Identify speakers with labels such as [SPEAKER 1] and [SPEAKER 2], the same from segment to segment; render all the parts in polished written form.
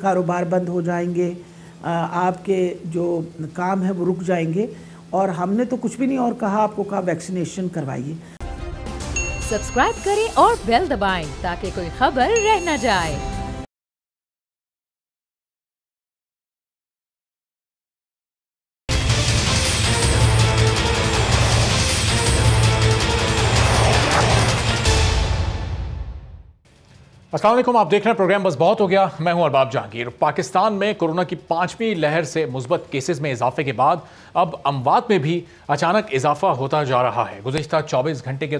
[SPEAKER 1] कारोबार बंद हो जाएंगे, आपके जो काम है वो रुक जाएंगे। और हमने तो कुछ भी नहीं और कहा, आपको कहा वैक्सीनेशन करवाइए।
[SPEAKER 2] सब्सक्राइब करें और बेल दबाएं ताकि कोई खबर रह न जाए।
[SPEAKER 3] अस्सलाम वालेकुम, आप देख रहे हैं प्रोग्राम बस बहुत हो गया। मैं हूं अरबाब जहांगीर। पाकिस्तान में कोरोना की 5वीं लहर से मुस्बत केसेस में इजाफे के बाद अब अमवात में भी अचानक इजाफा होता जा रहा है। गुज़िश्ता 24 घंटे के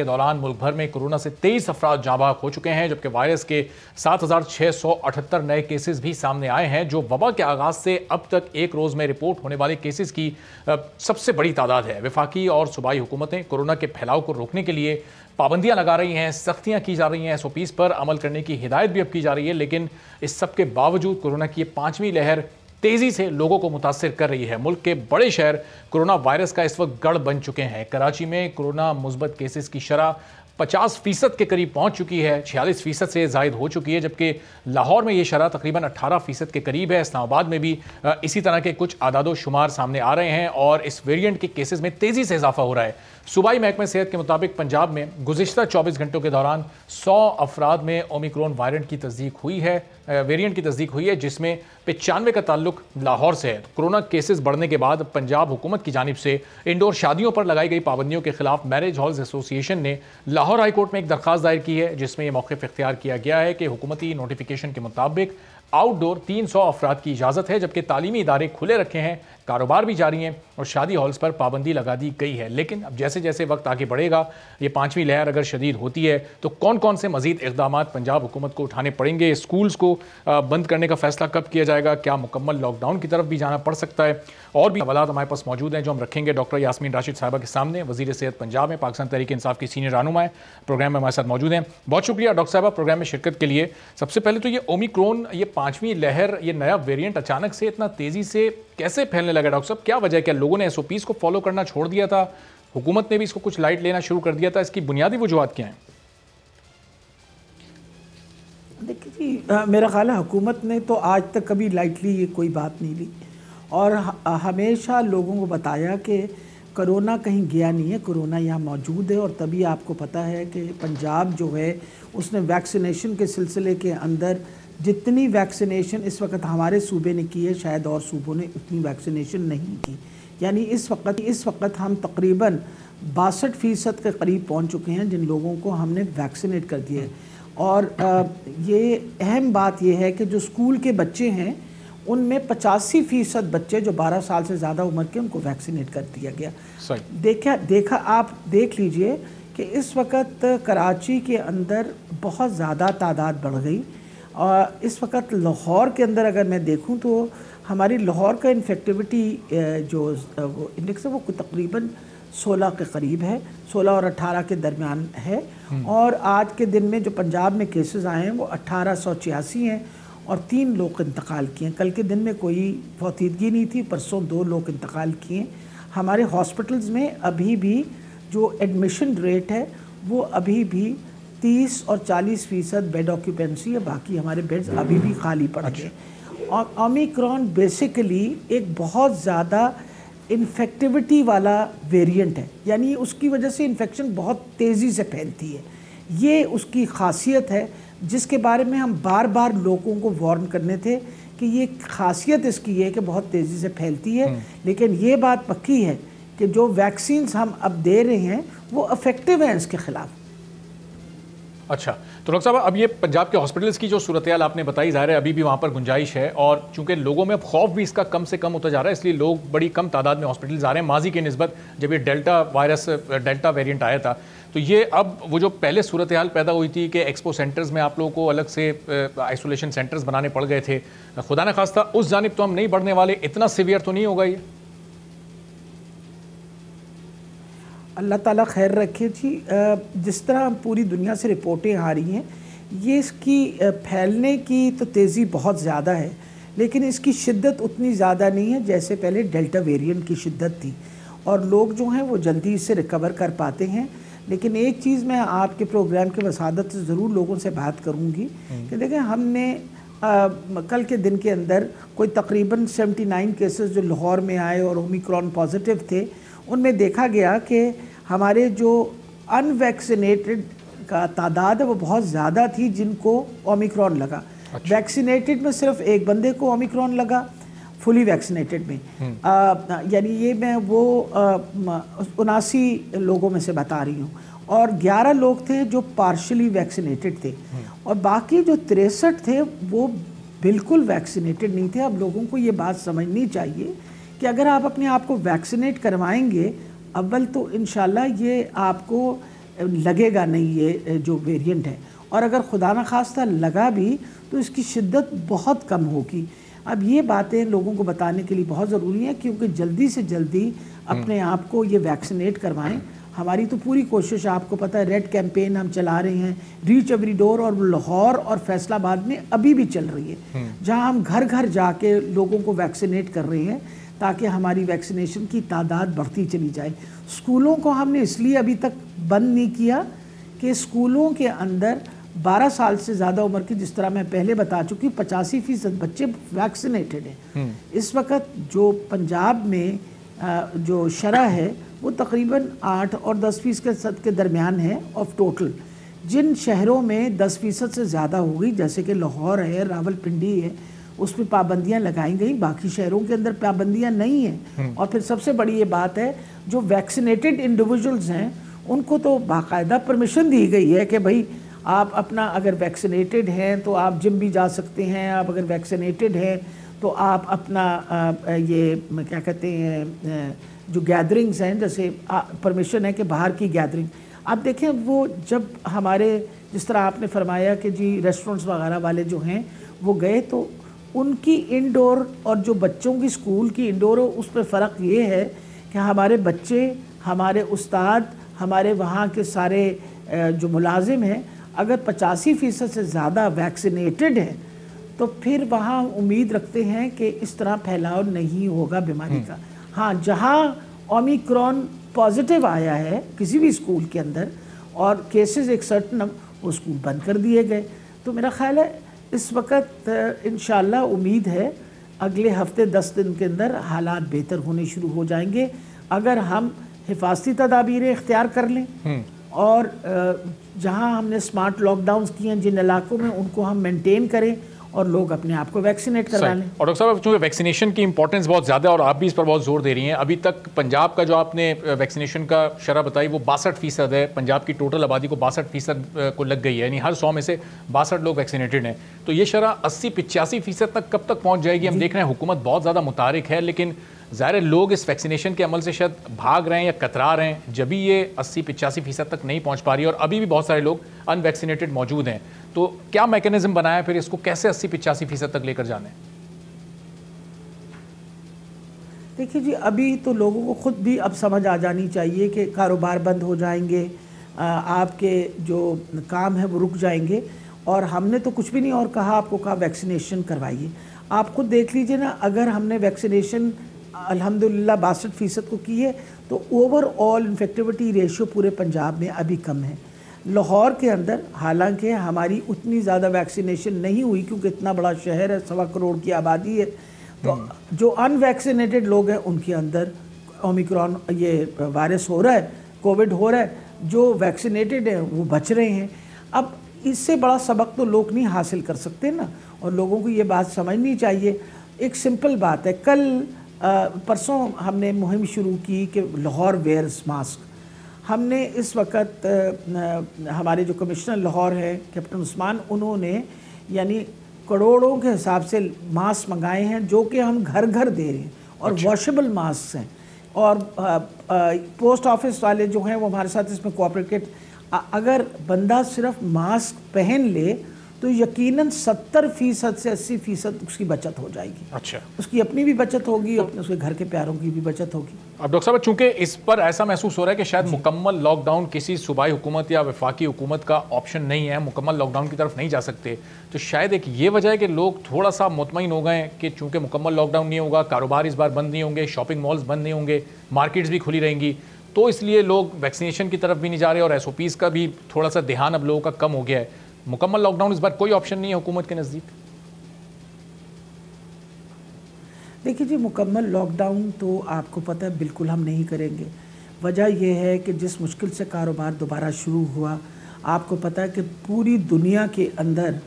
[SPEAKER 3] दौरान मुल्क भर में कोरोना से 23 अफराद जाँ बहक हो चुके हैं, जबकि वायरस के 7,678 नए केसेस भी सामने आए हैं, जो वबा के आगाज से अब तक एक रोज़ में रिपोर्ट होने वाले केसेस की सबसे बड़ी तादाद है। वफाकी और सूबाई हुकूमतें कोरोना के फैलाव को रोकने के लिए पाबंदियां लगा रही हैं, सख्तियां की जा रही हैं, SOPs पर अमल करने की हिदायत भी अब की जा रही है। लेकिन इस सब के बावजूद कोरोना की 5वीं लहर तेजी से लोगों को मुतासिर कर रही है। मुल्क के बड़े शहर कोरोना वायरस का इस वक्त गढ़ बन चुके हैं। कराची में कोरोना मुस्बत केसेस की शरह 50% के करीब पहुंच चुकी है, 46% से जायद हो चुकी है, जबकि लाहौर में ये शरह तकरीबन 18% के करीब है। इस्लामाबाद में भी इसी तरह के कुछ आदादो शुमार सामने आ रहे हैं और इस वेरिएंट के केसेस में तेज़ी से इजाफा हो रहा है। सूबाई महकमे सेहत के मुताबिक पंजाब में गुज़िश्ता 24 घंटों के दौरान 100 अफराद में ओमिक्रॉन वेरिएंट की तस्दीक हुई है, जिसमें 95 का ताल्लुक लाहौर से है। कोरोना केसेस बढ़ने के बाद पंजाब हुकूमत की जानिब से इंडोर शादियों पर लगाई गई पाबंदियों के खिलाफ मैरिज हॉल्स एसोसिएशन ने लाहौर हाई कोर्ट में एक दरख्वास्त दायर की है, जिसमें यह मौक़िफ़ इख्तियार किया गया है कि हुकूमती नोटिफिकेशन के मुताबिक आउटडोर 300 अफराद की इजाज़त है, जबकि तालीमी इदारे खुले रखे हैं, कारोबार भी जारी हैं और शादी हॉल्स पर पाबंदी लगा दी गई है। लेकिन अब जैसे जैसे वक्त आगे बढ़ेगा, ये 5वीं लहर अगर शदीद होती है तो कौन कौन से मजीद इक़दाम पंजाब हुकूमत को उठाने पड़ेंगे, स्कूल्स को बंद करने का फैसला कब किया जाएगा, क्या मुकम्मल लॉकडाउन की तरफ भी जाना पड़ सकता है, और भी हवालात हमारे पास मौजूद हैं जो हम रखेंगे डॉक्टर यास्मीन राशिद साहिबा के सामने। वज़ीर सेहत पंजाब में पाकिस्तान तहरीक इंसाफ की सीनियर रहनुमा है, प्रोग्राम में हमारे साथ मौजूद हैं। बहुत शुक्रिया डॉक्टर साहिबा प्रोग्राम में शिरकत के लिए। सबसे पहले तो ये ओमिक्रॉन, ये 5वीं लहर, ये नया वेरिएंट अचानक से इतना तेज़ी से कैसे फैलने लगा डॉक्टर साहब? क्या वजह है? क्या लोगों ने SOPs को फॉलो करना छोड़ दिया था? हुकूमत ने भी इसको कुछ लाइट लेना शुरू कर दिया था? इसकी बुनियादी वजूहात क्या हैं?
[SPEAKER 1] देखिए जी, मेरा ख्याल है हुकूमत ने तो आज तक कभी लाइटली ये कोई बात नहीं ली और हमेशा लोगों को बताया कि कोरोना कहीं गया नहीं है, कोरोना यहाँ मौजूद है। और तभी आपको पता है कि पंजाब जो है उसने वैक्सीनेशन के सिलसिले के अंदर जितनी वैक्सीनेशन इस वक्त हमारे सूबे ने की है, शायद और सूबों ने उतनी वैक्सीनेशन नहीं की। यानी इस वक्त हम तकरीबन 62% के करीब पहुँच चुके हैं जिन लोगों को हमने वैक्सीनेट कर दिया है। और ये अहम बात यह है कि जो स्कूल के बच्चे हैं उनमें 85% बच्चे जो 12 साल से ज़्यादा उम्र के, उनको वैक्सीनेट कर दिया गया। देखा आप देख लीजिए कि इस वक्त कराची के अंदर बहुत ज़्यादा तादाद बढ़ गई। और इस वक्त लाहौर के अंदर अगर मैं देखूं तो हमारी लाहौर का इन्फेक्टिविटी जो वो इंडेक्स है वो तकरीबन 16 के करीब है, 16 और 18 के दरमियान है। और आज के दिन में जो पंजाब में केसेस आए हैं वो 1886 हैं और 3 लोग इंतकाल किए हैं। कल के दिन में कोई फौतीदगी नहीं थी, परसों 2 लोग इंतकाल किए। हमारे हॉस्पिटल्स में अभी भी जो एडमिशन रेट है वो अभी भी 30 और 40% बेड ऑक्यूपेंसी है, बाकी हमारे बेड्स अभी भी खाली पड़े हैं। और ओमिक्रॉन बेसिकली एक बहुत ज़्यादा इन्फेक्टिविटी वाला वेरिएंट है, यानी उसकी वजह से इन्फेक्शन बहुत तेज़ी से फैलती है। ये उसकी खासियत है जिसके बारे में हम बार बार लोगों को वार्न करने थे कि ये खासियत इसकी है कि बहुत तेज़ी से फैलती है। लेकिन ये बात पक्की है कि जो वैक्सीन्स हम अब दे रहे हैं वो इफ़ेक्टिव हैं इसके ख़िलाफ़।
[SPEAKER 3] अच्छा, तो डॉक्टर साहब अब ये पंजाब के हॉस्पिटल्स की जो सूरत हाल आपने बताई, ज़ाहिर है अभी भी वहाँ पर गुंजाइश है और चूंकि लोगों में अब खौफ भी इसका कम से कम होता जा रहा है, इसलिए लोग बड़ी कम तादाद में हॉस्पिटल्स आ रहे हैं माजी की निस्बत। जब ये डेल्टा वेरिएंट आया था तो ये अब वो जो पहले सूरत हाल पैदा हुई थी कि एक्सपो सेंटर्स में आप लोगों को अलग से आइसोलेशन सेंटर्स बनाने पड़ गए थे, खुदा न खास्ता उस जानिब तो हम नहीं बढ़ने वाले, इतना सीवियर तो नहीं होगा ये?
[SPEAKER 1] अल्लाह ताला खैर रखे जी। जिस तरह पूरी दुनिया से रिपोर्टें आ रही हैं, ये इसकी फैलने की तो तेज़ी बहुत ज़्यादा है, लेकिन इसकी शिद्दत उतनी ज़्यादा नहीं है जैसे पहले डेल्टा वेरिएंट की शिद्दत थी। और लोग जो हैं वो जल्दी इससे रिकवर कर पाते हैं। लेकिन एक चीज़ मैं आपके प्रोग्राम के वसादत से ज़रूर लोगों से बात करूँगी कि देखें, हमने कल के दिन के अंदर कोई तकरीबन 79 केसेस जो लाहौर में आए और ओमिक्रॉन पॉजिटिव थे, उनमें देखा गया कि हमारे जो अनवैक्सीनेटेड का तादाद है वो बहुत ज़्यादा थी जिनको ओमिक्रॉन लगा। अच्छा। वैक्सीनेटेड में सिर्फ एक बंदे को ओमिक्रॉन लगा, फुली वैक्सीनेटेड में। यानी ये मैं वो 79 लोगों में से बता रही हूँ, और 11 लोग थे जो पार्शली वैक्सीनेटेड थे, और बाकी जो 63 थे वो बिल्कुल वैक्सीनेटेड नहीं थे। अब लोगों को ये बात समझनी चाहिए कि अगर आप अपने आप को वैक्सीनेट करवाएंगे, अव्वल तो इंशाल्लाह ये आपको लगेगा नहीं ये जो वेरिएंट है, और अगर खुदा न खास्ता लगा भी तो इसकी शिद्दत बहुत कम होगी। अब ये बातें लोगों को बताने के लिए बहुत ज़रूरी है, क्योंकि जल्दी से जल्दी अपने आप को ये वैक्सीनेट करवाएं। हमारी तो पूरी कोशिश, आपको पता है, रेड कैंपेन हम चला रहे हैं, रीच एवरी डोर, और लाहौर और फैसलाबाद में अभी भी चल रही है, जहां हम घर घर जाके लोगों को वैक्सीनेट कर रहे हैं ताकि हमारी वैक्सीनेशन की तादाद बढ़ती चली जाए। स्कूलों को हमने इसलिए अभी तक बंद नहीं किया कि स्कूलों के अंदर 12 साल से ज़्यादा उम्र की, जिस तरह मैं पहले बता चुकी, 85% बच्चे वैक्सीनेटेड हैं। इस वक्त जो पंजाब में जो शरह है वो तकरीबन 8 और 10% के दरमियान है ऑफ टोटल। जिन शहरों में 10% से ज़्यादा हो गई, जैसे कि लाहौर है, रावलपिंडी है, उस पर पाबंदियाँ लगाई गई, बाकी शहरों के अंदर पाबंदियाँ नहीं हैं। और फिर सबसे बड़ी ये बात है, जो वैक्सीनेटेड इंडिविजुअल्स हैं उनको तो बाकायदा परमिशन दी गई है कि भाई आप अपना, अगर वैक्सीनेटेड हैं तो आप जिम भी जा सकते हैं, आप अगर वैक्सीनेटेड हैं तो आप अपना ये क्या कहते हैं जो गैदरिंग्स हैं, जैसे परमिशन है कि बाहर की गैदरिंग। आप देखें वो जब हमारे, जिस तरह आपने फरमाया कि जी रेस्टोरेंट्स वगैरह वाले जो हैं वो गए, तो उनकी इंडोर और जो बच्चों की स्कूल की इंडोर, उस पर फ़र्क ये है कि हमारे बच्चे, हमारे उस्ताद, हमारे वहाँ के सारे जो मुलाजिम हैं, अगर 85% से ज़्यादा वैक्सीनेटेड हैं तो फिर वहाँ उम्मीद रखते हैं कि इस तरह फैलाव नहीं होगा बीमारी का। हाँ, जहाँ ओमिक्रॉन पॉजिटिव आया है किसी भी स्कूल के अंदर और केसेस एक सर्टन, वो स्कूल बंद कर दिए गए। तो मेरा ख्याल है इस वक्त इंशाल्लाह उम्मीद है अगले हफ्ते 10 दिन के अंदर हालात बेहतर होने शुरू हो जाएंगे, अगर हम हिफाजती तदाबीरें इख्तियार कर लें, और जहाँ हमने स्मार्ट लॉकडाउन्स किए हैं जिन इलाकों में, उनको हम मेंटेन करें और लोग अपने आप को वैक्सीनेट करवा लें।
[SPEAKER 3] और डॉक्टर साहब, चूँकि वैक्सीनेशन की इंपॉर्टेंस बहुत ज़्यादा है और आप भी इस पर बहुत जोर दे रही हैं, अभी तक पंजाब का जो आपने वैक्सीनेशन का शरह बताई वो 62% है। पंजाब की टोटल आबादी को 62% को लग गई है, यानी हर 100 में से 62 लोग वैक्सीनेटेड हैं। तो ये शरह 80-85% तक कब तक पहुँच जाएगी? हम देख रहे हैं हुकूमत बहुत ज़्यादा मुतारिक है, लेकिन ज़ाहिर है लोग इस वैक्सीनेशन के अमल से शायद भाग रहे हैं या कतरा रहे हैं, जब भी ये 80-85% तक नहीं पहुंच पा रही है और अभी भी बहुत सारे लोग अनवैक्सीनेटेड मौजूद हैं। तो क्या मैकेनिज्म बनाया फिर इसको कैसे 80-85% तक लेकर जाना है?
[SPEAKER 1] देखिए जी, अभी तो लोगों को खुद भी अब समझ आ जानी चाहिए कि कारोबार बंद हो जाएंगे, आपके जो काम है वो रुक जाएंगे, और हमने तो कुछ भी नहीं और कहा, आपको कहा वैक्सीनेशन करवाइए। आप खुद देख लीजिए ना, अगर हमने वैक्सीनेशन अल्हम्दुलिल्लाह 62% को की है तो ओवरऑल इन्फेक्टिविटी रेशियो पूरे पंजाब में अभी कम है। लाहौर के अंदर हालांकि हमारी उतनी ज़्यादा वैक्सीनेशन नहीं हुई क्योंकि इतना बड़ा शहर है, 1.25 करोड़ की आबादी है, तो जो अनवैक्सीनेटेड लोग हैं उनके अंदर ओमिक्रॉन ये वायरस हो रहा है, कोविड हो रहा है, जो वैक्सीनेटेड हैं वो बच रहे हैं। अब इससे बड़ा सबक तो लोग नहीं हासिल कर सकते ना, और लोगों को ये बात समझनी चाहिए। एक सिंपल बात है, कल परसों हमने मुहिम शुरू की कि लाहौर वेयर्स मास्क। हमने इस वक्त हमारे जो कमिश्नर लाहौर हैं कैप्टन उस्मान, उन्होंने यानी करोड़ों के हिसाब से मास्क मंगाए हैं जो कि हम घर घर दे रहे हैं, और वॉशेबल मास्क हैं, और पोस्ट ऑफिस वाले जो हैं वो हमारे साथ इसमें कोऑपरेट। अगर बंदा सिर्फ मास्क पहन ले तो यकीनन 70% से 80% उसकी बचत हो जाएगी।
[SPEAKER 3] अच्छा,
[SPEAKER 1] उसकी अपनी भी बचत होगी, अपने उसके घर के प्यारों की भी बचत होगी।
[SPEAKER 3] अब डॉक्टर साहब, चूंकि इस पर ऐसा महसूस हो रहा है कि शायद मुकम्मल लॉकडाउन किसी सूबाई हुकूमत या वफाकी हुकूमत का ऑप्शन नहीं है, मुकम्मल लॉकडाउन की तरफ नहीं जा सकते, तो शायद एक ये वजह है कि लोग थोड़ा सा मुतमईन हो गए कि चूंकि मुकम्मल लॉकडाउन नहीं होगा, कारोबार इस बार बंद नहीं होंगे, शॉपिंग मॉल्स बंद नहीं होंगे, मार्केट्स भी खुली रहेंगी, तो इसलिए लोग वैक्सीनेशन की तरफ भी नहीं जा रहे और SOPs का भी थोड़ा सा ध्यान अब लोगों का कम हो गया है। मुकम्मल लॉकडाउन इस बार कोई ऑप्शन नहीं है हुकूमत के नज़दीक?
[SPEAKER 1] देखिए जी, मुकम्मल लॉकडाउन तो आपको पता है बिल्कुल हम नहीं करेंगे। वजह यह है कि जिस मुश्किल से कारोबार दोबारा शुरू हुआ, आपको पता है कि पूरी दुनिया के अंदर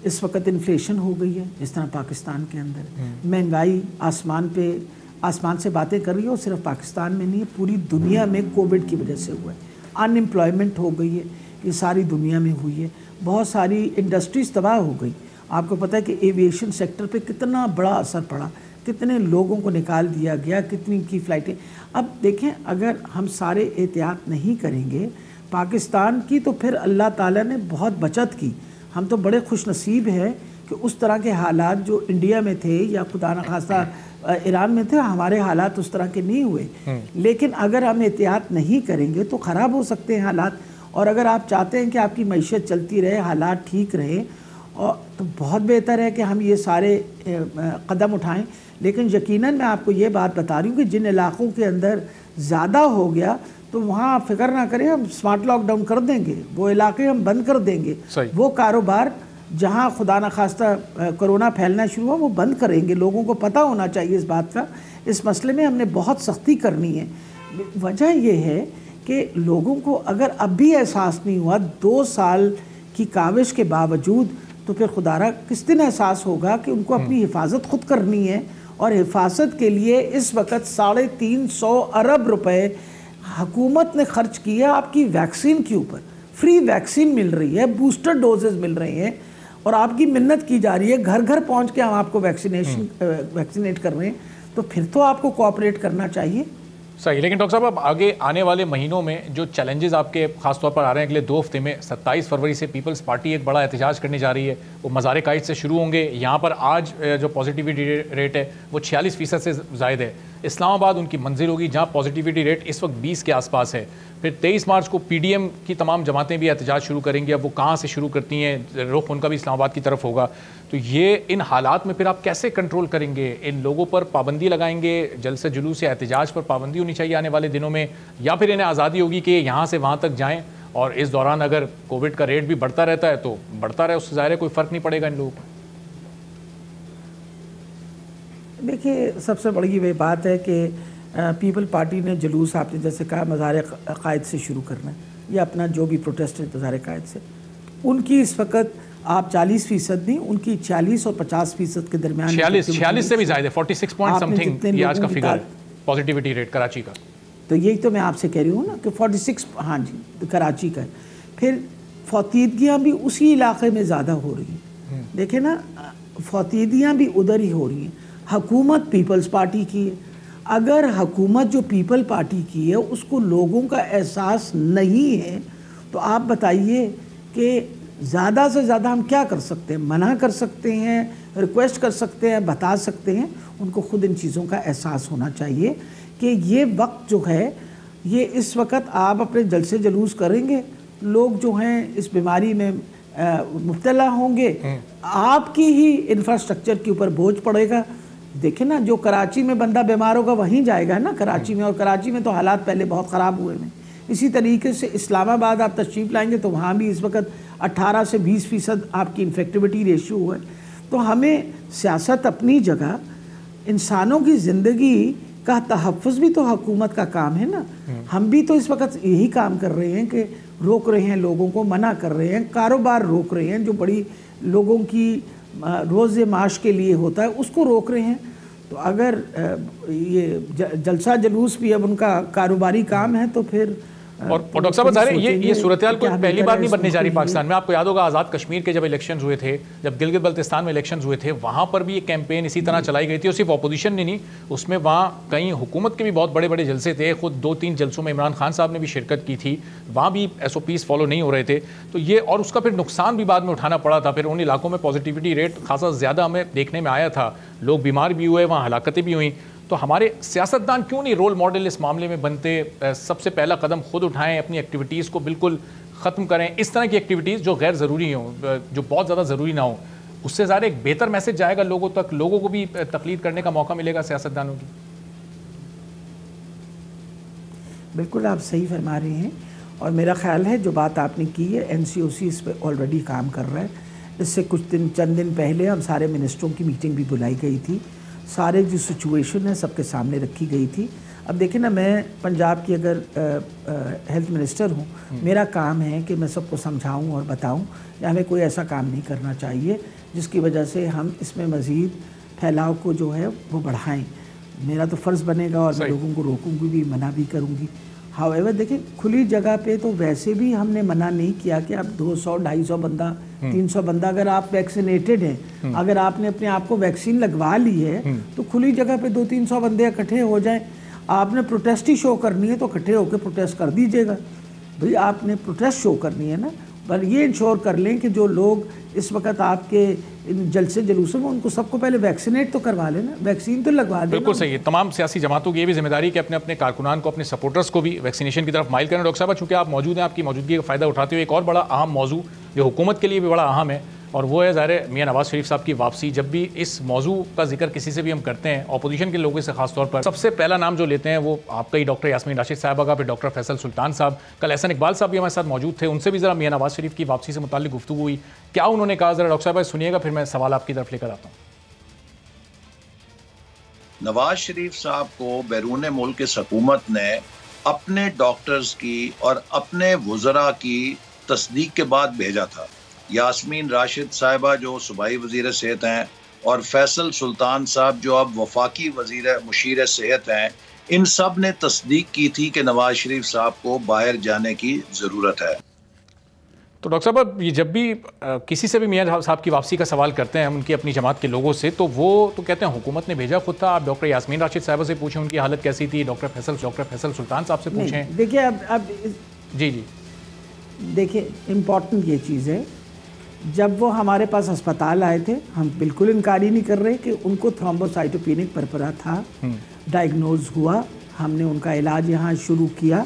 [SPEAKER 1] इस वक्त इन्फ्लेशन हो गई है, जिस तरह पाकिस्तान के अंदर महंगाई आसमान से बातें कर रही है, और सिर्फ पाकिस्तान में नहीं है, पूरी दुनिया में कोविड की वजह से हुआ है। अनएम्प्लॉयमेंट हो गई है, ये सारी दुनिया में हुई है। बहुत सारी इंडस्ट्रीज तबाह हो गई। आपको पता है कि एविएशन सेक्टर पे कितना बड़ा असर पड़ा, कितने लोगों को निकाल दिया गया, कितनी की फ़्लाइटें। अब देखें, अगर हम सारे एहतियात नहीं करेंगे पाकिस्तान की, तो फिर अल्लाह ताला ने बहुत बचत की। हम तो बड़े खुश नसीब हैं कि उस तरह के हालात जो इंडिया में थे या खुदा न खास्ता ईरान में थे, हमारे हालात उस तरह के नहीं हुए। लेकिन अगर हम एहतियात नहीं करेंगे तो ख़राब हो सकते हैं हालात। और अगर आप चाहते हैं कि आपकी मईशत चलती रहे, हालात ठीक रहे, और तो बहुत बेहतर है कि हम ये सारे कदम उठाएं। लेकिन यकीनन मैं आपको ये बात बता रही हूँ कि जिन इलाक़ों के अंदर ज़्यादा हो गया तो वहाँ आप फिक्र ना करें, हम स्मार्ट लॉकडाउन कर देंगे, वो इलाके हम बंद कर देंगे। वो कारोबार जहाँ खुदा न खास्ता कोरोना फैलना शुरू हुआ वो बंद करेंगे। लोगों को पता होना चाहिए इस बात का। इस मसले में हमने बहुत सख्ती करनी है। वजह यह है कि लोगों को अगर अब भी एहसास नहीं हुआ 2 साल की काविश के बावजूद, तो फिर खुदारा किस दिन एहसास होगा कि उनको अपनी हिफाजत खुद करनी है। और हिफाजत के लिए इस वक्त 350 अरब रुपए हुकूमत ने खर्च किया आपकी वैक्सीन के ऊपर। फ्री वैक्सीन मिल रही है, बूस्टर डोजेज मिल रहे हैं, और आपकी मिन्नत की जा रही है घर घर पहुंच के हम आपको वैक्सीनेट कर रहे हैं। तो फिर तो आपको कोऑपरेट करना चाहिए।
[SPEAKER 3] सही। लेकिन डॉक्टर साहब, अब आगे आने वाले महीनों में जो चैलेंजेस आपके खासतौर पर आ रहे हैं अगले 2 हफ्ते में, 27 फरवरी से पीपल्स पार्टी एक बड़ा एहतजाज करने जा रही है। वो मज़ार कायद से शुरू होंगे। यहाँ पर आज जो पॉजिटिविटी रेट है वो 46% से ज़ायद है। इस्लामाबाद उनकी मंजिल होगी जहाँ पॉजिटिविटी रेट इस वक्त 20 के आसपास है। फिर 23 मार्च को PDM की तमाम जमातें भी एहतजाज शुरू करेंगी। अब वो कहाँ से शुरू करती हैं, रुख उनका भी इस्लामाबाद की तरफ होगा। तो ये इन हालात में फिर आप कैसे कंट्रोल करेंगे? इन लोगों पर पाबंदी लगाएंगे, जलसे जुलूस या एहतजाज पर पाबंदी होनी चाहिए आने वाले दिनों में, या फिर इन्हें आज़ादी होगी कि यहाँ से वहाँ तक जाएँ, और इस दौरान अगर कोविड का रेट भी बढ़ता रहता है तो बढ़ता रहे, उससे ज़ाहिर है कोई फ़र्क नहीं पड़ेगा इन लोगों को?
[SPEAKER 1] देखिए, सबसे बड़ी वही बात है कि पीपल पार्टी ने जुलूस, आपने जैसे कहा, मज़ार कायद से शुरू करना है, या अपना जो भी प्रोटेस्ट है मज़ार कायद से। उनकी इस वक्त आप 40% नहीं, उनकी 40 और 50% के दरमियान,
[SPEAKER 3] 46 से भी ज़्यादा, 46 पॉइंट समथिंग ये आज का फिगर पॉजिटिविटी रेट कराची का।
[SPEAKER 1] तो यही तो मैं आपसे कह रही हूँ ना कि 46, हाँ जी, कराची का। फिर फौतीदगियाँ भी उसी इलाके में ज़्यादा हो रही हैं। देखें ना, फौतीदगियाँ भी उधर ही हो रही हैं। हुकूमत पीपल्स पार्टी की है। अगर हुकूमत जो पीपल पार्टी की है उसको लोगों का एहसास नहीं है, तो आप बताइए कि ज़्यादा से ज़्यादा हम क्या कर सकते हैं? मना कर सकते हैं, रिक्वेस्ट कर सकते हैं, बता सकते हैं। उनको खुद इन चीज़ों का एहसास होना चाहिए कि ये वक्त जो है, ये इस वक्त आप अपने जलसे जुलूस करेंगे, लोग जो हैं इस बीमारी में मुब्तला होंगे, आपकी ही इंफ्रास्ट्रक्चर के ऊपर बोझ पड़ेगा। देखें ना, जो कराची में बंदा बीमार होगा वहीं जाएगा ना, कराची में। और कराची में तो हालात पहले बहुत ख़राब हुए हैं। इसी तरीके से इस्लामाबाद आप तशरीफ़ लाएंगे तो वहाँ भी इस वक्त 18 से 20% आपकी इन्फेक्टिविटी रेशियो है। तो हमें सियासत अपनी जगह, इंसानों की ज़िंदगी का तहफ़्फ़ुज़ भी तो हुकूमत का काम है ना। हम भी तो इस वक्त यही काम कर रहे हैं कि रोक रहे हैं लोगों को, मना कर रहे हैं, कारोबार रोक रहे हैं, जो बड़ी लोगों की रोज़ माश के लिए होता है उसको रोक रहे हैं। तो अगर ये जलसा जुलूस भी अब उनका कारोबारी काम है तो फिर
[SPEAKER 3] और डॉक्टर साहब बता रहे हैं ये सूरत हाल कोई पहली बार नहीं बनने जा रही पाकिस्तान में। आपको याद होगा आज़ाद कश्मीर के जब इलेक्शन हुए थे, जब गिलगित बल्तिस्तान में इलेक्शन हुए थे, वहाँ पर भी ये कैंपेन इसी तरह चलाई गई थी। और सिर्फ अपोजिशन ने नहीं, उसमें वहाँ कई हुकूमत के भी बहुत बड़े बड़े जलसे थे। खुद 2-3 जलसों में इमरान खान साहब ने भी शिरकत की थी, वहाँ भी SOPs फॉलो नहीं हो रहे थे। तो ये, और उसका फिर नुकसान भी बाद में उठाना पड़ा था। फिर उन इलाकों में पॉजिटिविटी रेट खासा ज़्यादा हमें देखने में आया था, लोग बीमार भी हुए, वहाँ हलाकतें भी हुई। तो हमारे सियासतदान क्यों नहीं रोल मॉडल इस मामले में बनते? सबसे पहला कदम खुद उठाएं, अपनी एक्टिविटीज़ को बिल्कुल ख़त्म करें। इस तरह की एक्टिविटीज़ जो गैर ज़रूरी हों, जो बहुत ज़्यादा ज़रूरी ना हो, उससे ज़्यादा एक बेहतर मैसेज जाएगा लोगों तक, लोगों को भी तकलीद करने का मौका मिलेगा सियासतदानों की।
[SPEAKER 1] बिल्कुल आप सही फरमा रहे हैं। और मेरा ख्याल है जो बात आपने की है, NCOC इस पर ऑलरेडी काम कर रहा है। इससे चंद दिन पहले हम सारे मिनिस्टरों की मीटिंग भी बुलाई गई थी। सारे जो सिचुएशन है सबके सामने रखी गई थी। अब देखिए ना, मैं पंजाब की अगर हेल्थ मिनिस्टर हूँ, मेरा काम है कि मैं सबको समझाऊँ और बताऊँ कि हमें कोई ऐसा काम नहीं करना चाहिए जिसकी वजह से हम इसमें मज़ीद फैलाव को जो है वो बढ़ाएं। मेरा तो फ़र्ज़ बनेगा और मैं लोगों को रोकूंगी भी, मना भी करूँगी। हाउएवर देखिए, खुली जगह पे तो वैसे भी हमने मना नहीं किया कि आप 200, 250 बंदा, 300 बंदा, अगर आप वैक्सीनेटेड हैं, अगर आपने अपने आप को वैक्सीन लगवा ली है तो खुली जगह पे 200-300 बंदे इकट्ठे हो जाएं। आपने प्रोटेस्ट ही शो करनी है तो इकट्ठे होकर प्रोटेस्ट कर दीजिएगा। भाई आपने प्रोटेस्ट शो करनी है ना, पर ये इंश्योर कर लें कि जो लोग इस वक्त आपके इन जलसे जुलूसों में, उनको सबको पहले वैक्सीनेट तो करवा लेना, वैक्सीन तो लगवा देना।
[SPEAKER 3] बिल्कुल सही है। तमाम सियासी जमातों की ये भी जिम्मेदारी कि अपने अपने कारकुनान को, अपने सपोर्टर्स को भी वैक्सीनेशन की तरफ माइल करें। डॉक्टर साहब, चूँकि आप मौजूद हैं, आपकी मौजूदगी का फ़ायदा उठाते हुए एक और बड़ा अहम मौजू जो हुकूमत के लिए भी बड़ा अहम है, और वो है ज़ाहिर मियाँ नवाज़ शरीफ साहब की वापसी। जब भी इस मौजू का जिक्र किसी से भी हम करते हैं, अपोजिशन के लोगों से खासतौर पर, सबसे पहला नाम जो लेते हैं वो आपका ही डॉक्टर यास्मीन राशिद साहबा का, फिर डॉक्टर फैसल सुल्तान साहब, कल एहसन इकबाल साहब भी हमारे साथ मौजूद थे। उनसे भी ज़रा मियाँ नवाज़ शरीफ की वापसी से मुताल्लिक गुफ्तगू हुई। क्या उन्होंने कहा, ज़रा डॉक्टर साहब सुनिएगा, फिर मैं सवाल आपकी तरफ लेकर आता हूँ।
[SPEAKER 4] नवाज शरीफ साहब को बैरून मुल्क की हुकूमत ने अपने डॉक्टर्स की और अपने वज़रा की तस्दीक के बाद भेजा था। यास्मीन राशिद साहिबा जो सूबाई वज़ीर सेहत हैं और फैसल सुल्तान साहब जो अब वफाकी वज़ीर मुशीर सेहत हैं, इन सब ने तस्दीक की थी कि नवाज शरीफ साहब को बाहर जाने की ज़रूरत है।
[SPEAKER 3] तो डॉक्टर साहब, ये जब भी किसी से भी मियाँ साहब की वापसी का सवाल करते हैं उनकी अपनी जमात के लोगों से, तो वो तो कहते हैं हुकूमत ने भेजा खुद था। आप डॉक्टर यास्मीन राशिद साहबा से पूछें उनकी हालत कैसी थी, डॉक्टर फैसल सुल्तान साहब से पूछें।
[SPEAKER 1] देखिए अब
[SPEAKER 3] जी
[SPEAKER 1] देखिए, इम्पॉर्टेंट ये चीज़ है, जब वो हमारे पास अस्पताल आए थे, हम बिल्कुल इनकार ही नहीं कर रहे कि उनको थ्रोम्बोसाइटोपेनिक परपरा था, डायग्नोज हुआ, हमने उनका इलाज यहाँ शुरू किया।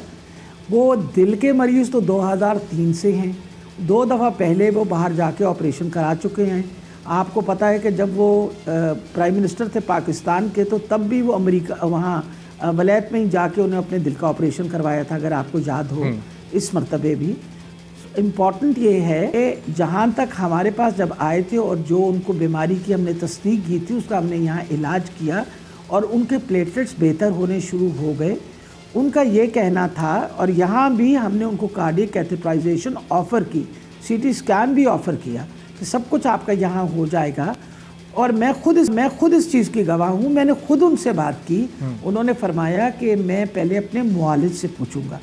[SPEAKER 1] वो दिल के मरीज़ तो 2003 से हैं, 2 दफ़ा पहले वो बाहर जाके ऑपरेशन करा चुके हैं। आपको पता है कि जब वो प्राइम मिनिस्टर थे पाकिस्तान के, तो तब भी वो अमेरिका वहाँ वलैत में ही जाके उन्हें अपने दिल का ऑपरेशन करवाया था, अगर आपको याद हो। इस मरतबे भी इम्पॉर्टेंट ये है कि जहाँ तक हमारे पास जब आए थे और जो उनको बीमारी की हमने तस्दीक की थी, उसका हमने यहाँ इलाज किया और उनके प्लेटलेट्स बेहतर होने शुरू हो गए। उनका ये कहना था, और यहाँ भी हमने उनको कार्डियक कैथेटराइजेशन ऑफ़र की, सीटी स्कैन भी ऑफ़र किया कि सब कुछ आपका यहाँ हो जाएगा। और मैं खुद इस चीज़ की गवाह हूँ, मैंने खुद उनसे बात की। उन्होंने फरमाया कि मैं पहले अपने मुआलिज से पूछूंगा।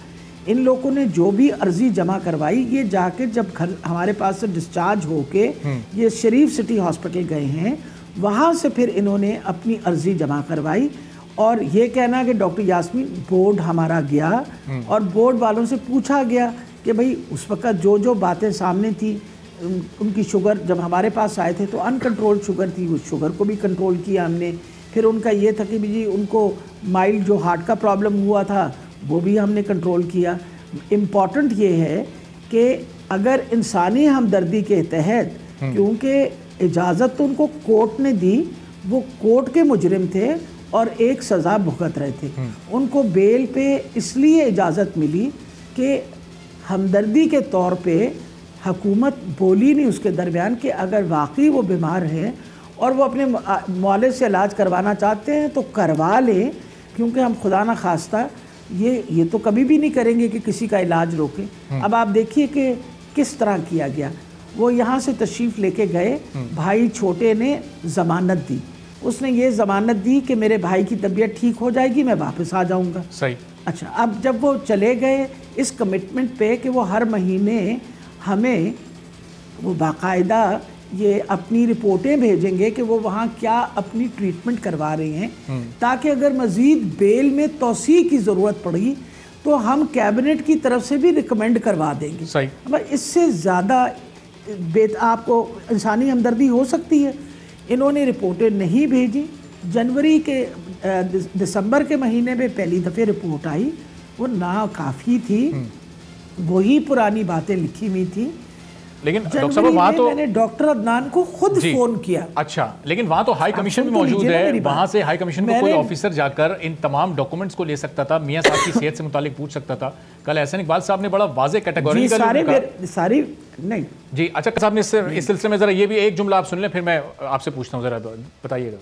[SPEAKER 1] इन लोगों ने जो भी अर्जी जमा करवाई, ये जाके जब घर हमारे पास से डिस्चार्ज होके ये शरीफ सिटी हॉस्पिटल गए हैं, वहाँ से फिर इन्होंने अपनी अर्जी जमा करवाई। और ये कहना कि डॉक्टर यास्मीन, बोर्ड हमारा गया और बोर्ड वालों से पूछा गया कि भाई उस वक्त जो जो बातें सामने थी, उनकी शुगर जब हमारे पास आए थे तो अनकंट्रोल्ड शुगर थी, उस शुगर को भी कंट्रोल किया हमने। फिर उनका ये था कि जी उनको माइल्ड जो हार्ट का प्रॉब्लम हुआ था वो भी हमने कंट्रोल किया। इम्पॉर्टेंट ये है कि अगर इंसानी हमदर्दी के तहत, क्योंकि इजाज़त तो उनको कोर्ट ने दी, वो कोर्ट के मुजरिम थे और एक सज़ा भुगत रहे थे, उनको बेल पे इसलिए इजाज़त मिली कि हमदर्दी के तौर पे हुकूमत बोली नहीं उसके दरमियान कि अगर वाकई वो बीमार है और वो अपने मुआलिज से इलाज करवाना चाहते हैं तो करवा लें, क्योंकि हम खुदा न खास्ता ये तो कभी भी नहीं करेंगे कि किसी का इलाज रोकें। अब आप देखिए कि किस तरह किया गया। वो यहाँ से तशरीफ़ लेके गए, भाई छोटे ने ज़मानत दी, उसने ये ज़मानत दी कि मेरे भाई की तबीयत ठीक हो जाएगी, मैं वापस आ जाऊँगा।
[SPEAKER 3] सही।
[SPEAKER 1] अच्छा, अब जब वो चले गए इस कमिटमेंट पे कि वो हर महीने हमें वो बाकायदा ये अपनी रिपोर्टें भेजेंगे कि वो वहाँ क्या अपनी ट्रीटमेंट करवा रहे हैं, ताकि अगर मज़ीद बेल में तौसी की ज़रूरत पड़ी तो हम कैबिनेट की तरफ से भी रिकमेंड करवा देंगे।
[SPEAKER 3] सही।
[SPEAKER 1] अब इससे ज़्यादा आपको इंसानी हमदर्दी हो सकती है? इन्होंने रिपोर्टें नहीं भेजी। जनवरी के दिसंबर के महीने में पहली दफ़े रिपोर्ट आई, वो ना काफ़ी थी, वही पुरानी बातें लिखी हुई थी।
[SPEAKER 3] लेकिन डॉक्टर साहब वहाँ तो
[SPEAKER 1] मैंने डॉक्टर अदनान को खुद फोन किया।
[SPEAKER 3] अच्छा, लेकिन वहाँ तो हाई कमीशन भी मौजूद है, वहाँ से हाई कमीशन को कोई ऑफिसर जाकर इन तमाम डॉक्यूमेंट्स को ले सकता था, मियाँ साहब की सेहत से मुतालिक पूछ सकता था। कल एहसन इकबाल साहब ने बड़ा वाज़े कैटेगरी
[SPEAKER 1] सारी नहीं
[SPEAKER 3] जी। अच्छा साहब ने इस सिलसिले में ज़रा ये भी एक जुमला आप सुन लें, फिर मैं आपसे पूछता हूँ, ज़रा बताइएगा।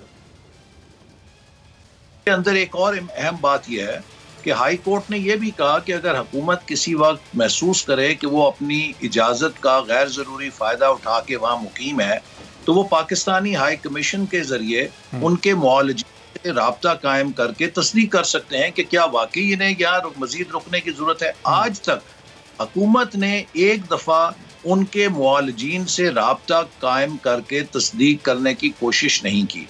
[SPEAKER 4] के अंदर एक और अहम बात यह है कि हाई कोर्ट ने यह भी कहा कि अगर हुकूमत किसी वक्त महसूस करे कि वो अपनी इजाज़त का गैर ज़रूरी फ़ायदा उठा के वहाँ मुकीम है, तो वो पाकिस्तानी हाई कमीशन के ज़रिए उनके मुआलजे से राब्ता कायम करके तस्दीक कर सकते हैं कि क्या वाकई इन्हें यहाँ मज़ीद रुकने की ज़रूरत है। आज तक हुकूमत ने एक दफ़ा उनके मुआलजीन से राब्ता कायम करके तस्दीक करने की कोशिश नहीं की।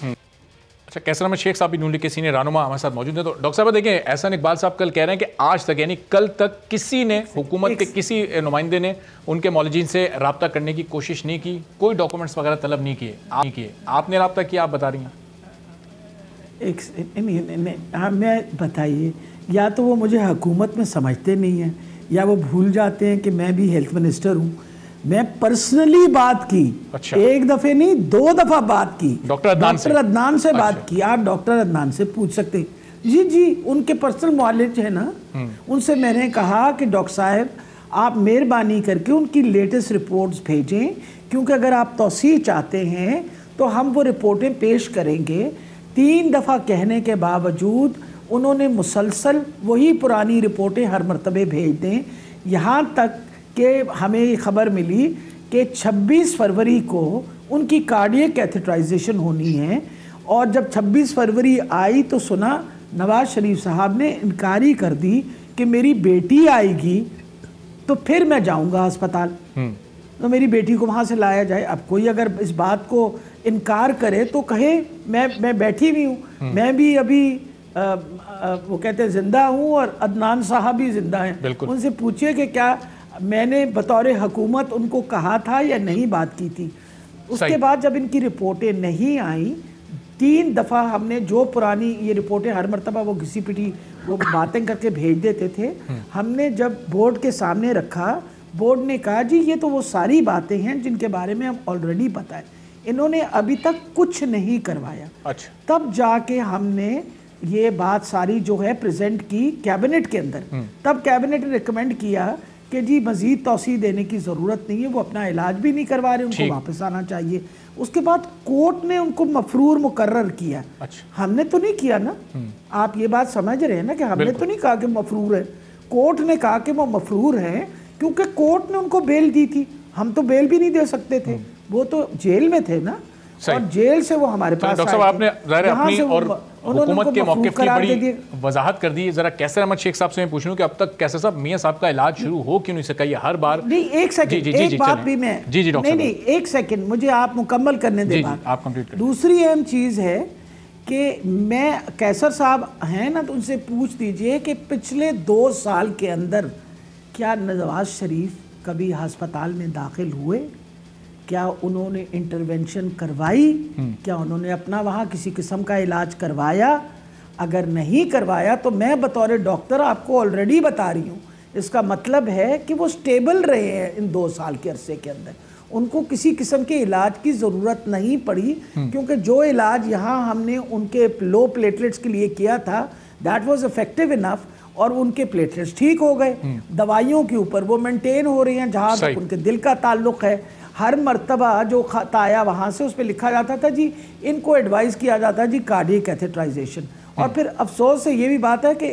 [SPEAKER 3] अच्छा, कैसर अहमद शेख साहब भी नून लीग के सीनियर रहनुमा हमारे साथ मौजूद हैं। तो डॉक्टर साहब देखें, एहसान इकबाल साहब कल कह रहे हैं कि आज तक यानी कल तक किसी ने हुकूमत के किसी नुमाइंदे ने उनके मौलजीन से राब्ता करने की कोशिश नहीं की, कोई डॉक्यूमेंट्स वगैरह तलब नहीं किए। आपने राब्ता किया, आप बता रही हैं।
[SPEAKER 1] मैं बताइए, या तो वो मुझे हुकूमत में समझते नहीं हैं या वो भूल जाते हैं कि मैं भी हेल्थ मिनिस्टर हूँ। मैं पर्सनली बात की। अच्छा। एक दफे नहीं, 2 दफा बात की डॉक्टर अदनान से बात की। आप डॉक्टर अदनान से पूछ सकते हैं। जी उनके पर्सनल मुआलिज है ना, उनसे मैंने कहा कि डॉक्टर साहब आप मेहरबानी करके उनकी लेटेस्ट रिपोर्ट्स भेजें, क्योंकि अगर आप तौसीह चाहते हैं तो हम वो रिपोर्टें पेश करेंगे। 3 दफ़ा कहने के बावजूद उन्होंने मुसलसल वही पुरानी रिपोर्टें हर मरतबे भेज दें, यहाँ तक कि हमें ये खबर मिली कि 26 फरवरी को उनकी कार्डियक कैथेटराइजेशन होनी है। और जब 26 फरवरी आई तो सुना नवाज शरीफ साहब ने इनकारी कर दी कि मेरी बेटी आएगी तो फिर मैं जाऊंगा अस्पताल, तो मेरी बेटी को वहाँ से लाया जाए। अब कोई अगर इस बात को इनकार करे तो कहे मैं बैठी हुई हूँ, मैं भी अभी वो कहते हैं जिंदा हूँ और अदनान साहब भी जिंदा हैं। उनसे पूछिए कि क्या मैंने बतौर हुकूमत उनको कहा था या नहीं बात की थी। उसके बाद जब इनकी रिपोर्टें नहीं आई, 3 दफ़ा हमने जो पुरानी ये रिपोर्टें हर मरतबा वो घिसी पिटी वो बातें करके भेज देते थे, हमने जब बोर्ड के सामने रखा, बोर्ड ने कहा जी ये तो वो सारी बातें हैं जिनके बारे में हम ऑलरेडी पता है, इन्होंने अभी तक कुछ नहीं करवाया। अच्छा। तब जाके हमने ये बात सारी जो है प्रेजेंट की कैबिनेट के अंदर। तब कैबिनेट ने रिकमेंड किया कि जी मजीद तौसीह देने की ज़रूरत नहीं है, वो अपना इलाज भी नहीं करवा रहे, उनको वापस आना चाहिए। उसके बाद कोर्ट ने उनको मफरूर मुकर्रर किया। अच्छा। हमने तो नहीं किया ना, आप ये बात समझ रहे हैं ना कि हमने तो नहीं कहा कि मफरूर है, कोर्ट ने कहा कि वो मफरूर है क्योंकि कोर्ट ने उनको बेल दी थी। हम तो बेल भी नहीं दे सकते थे, वो तो जेल में थे ना, और जेल से वो हमारे पास।
[SPEAKER 3] डॉक्टर साहब आपने अपनी और हुकूमत के मौक़िफ़ की बड़ी वजाहत कर दी। जरा कैसर अहमद शेख साहब से मैं पूछ लूं कि अब तक कैसर साहब मियां साहब का इलाज शुरू हो क्यों नहीं सका? ये हर बार
[SPEAKER 1] नहीं, एक सेकंड, एक बात भी मैं
[SPEAKER 3] जी डॉक्टर
[SPEAKER 1] नहीं, एक सेकंड मुझे आप मुकम्मल करने दें बात।
[SPEAKER 3] आप कंप्लीट करें।
[SPEAKER 1] दूसरी अहम चीज़ है कि मैं कैसर साहब हैं ना, तो उनसे पूछ दीजिए कि पिछले 2 साल के अंदर क्या नवाज शरीफ कभी अस्पताल में दाखिल हुए? क्या उन्होंने इंटरवेंशन करवाई? क्या उन्होंने अपना वहाँ किसी किस्म का इलाज करवाया? अगर नहीं करवाया तो मैं बतौर डॉक्टर आपको ऑलरेडी बता रही हूँ, इसका मतलब है कि वो स्टेबल रहे हैं इन 2 साल के अरसे के अंदर, उनको किसी किस्म के इलाज की ज़रूरत नहीं पड़ी, क्योंकि जो इलाज यहाँ हमने उनके लो प्लेटलेट्स के लिए किया था दैट वाज इफेक्टिव इनफ, और उनके प्लेटलेट्स ठीक हो गए। दवाइयों के ऊपर वो मेंटेन हो रही हैं, जहाँ तक उनके दिल का ताल्लुक़ है। हर मर्तबा जो खत आया वहाँ से उस पर लिखा जाता था जी इनको एडवाइस किया जाता जी कार्डियक कैथेटराइजेशन। और फिर अफसोस से ये भी बात है कि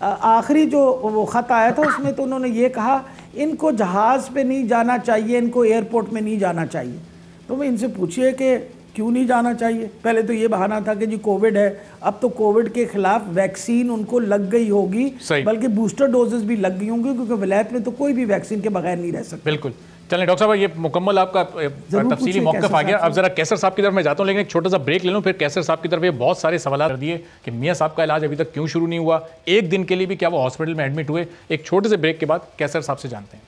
[SPEAKER 1] आखिरी जो वो ख़त आया था उसमें तो उन्होंने ये कहा इनको जहाज़ पे नहीं जाना चाहिए, इनको एयरपोर्ट में नहीं जाना चाहिए। तो मैं इनसे पूछिए कि क्यों नहीं जाना चाहिए? पहले तो ये बहाना था कि जी कोविड है, अब तो कोविड के खिलाफ वैक्सीन उनको लग गई होगी, बल्कि बूस्टर डोजेस भी लग गई होंगी, क्योंकि विलायत में तो कोई भी वैक्सीन के बगैर नहीं रह सकता।
[SPEAKER 3] बिल्कुल। चलें डॉक्टर साहब, ये मुकम्मल आपका तफसीली मौक़िफ़ आ गया। अब जरा कैसर साहब की तरफ मैं जाता हूँ, लेकिन एक छोटा सा ब्रेक ले लूँ, फिर कैसर साहब की तरफ ये बहुत सारे सवाल कर दिए कि मियाँ साहब का इलाज अभी तक क्यों शुरू नहीं हुआ, एक दिन के लिए भी क्या वो हॉस्पिटल में एडमिट हुए। एक छोटे से ब्रेक के बाद कैसर साहब से जानते हैं।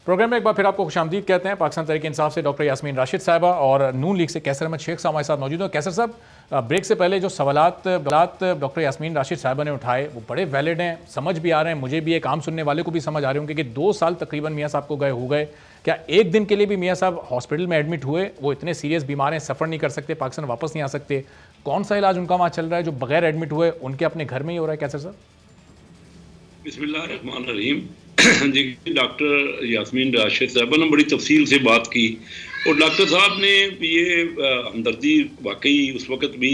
[SPEAKER 3] प्रोग्राम में एक बार फिर आपको खुशामदीद कहते हैं। पाकिस्तान तहरीक इंसाफ से डॉक्टर यास्मीन राशिद साहिबा और नून लीग से कैसर अहमद शेख साहब हमारे साथ मौजूद हैं। कैसर साहब, ब्रेक से पहले जो सवालात डॉक्टर यास्मीन राशिद साहिबा ने उठाए वो बड़े वैलिड हैं, समझ भी आ रहे हैं, मुझे भी एक आम सुनने वाले को भी समझ आ रहे होंगे कि 2 साल तकरीबन मियाँ साहब को हो गए। क्या एक दिन के लिए भी मियाँ साहब हॉस्पिटल में एडमिट हुए? वो इतने सीरियस बीमार हैं, सफ़र नहीं कर सकते, पाकिस्तान वापस नहीं आ सकते, कौन सा इलाज उनका वहाँ चल रहा है जो बगैर एडमिट हुए उनके अपने घर में ही हो रहा है? कैसर साहब
[SPEAKER 5] बिस्मिल्लाहिर्रहमानिर्रहीम। जी, डॉक्टर यास्मीन राशिद साहबा ने बड़ी तफसील से बात की और डॉक्टर साहब ने ये हमदर्दी वाकई उस वक़्त भी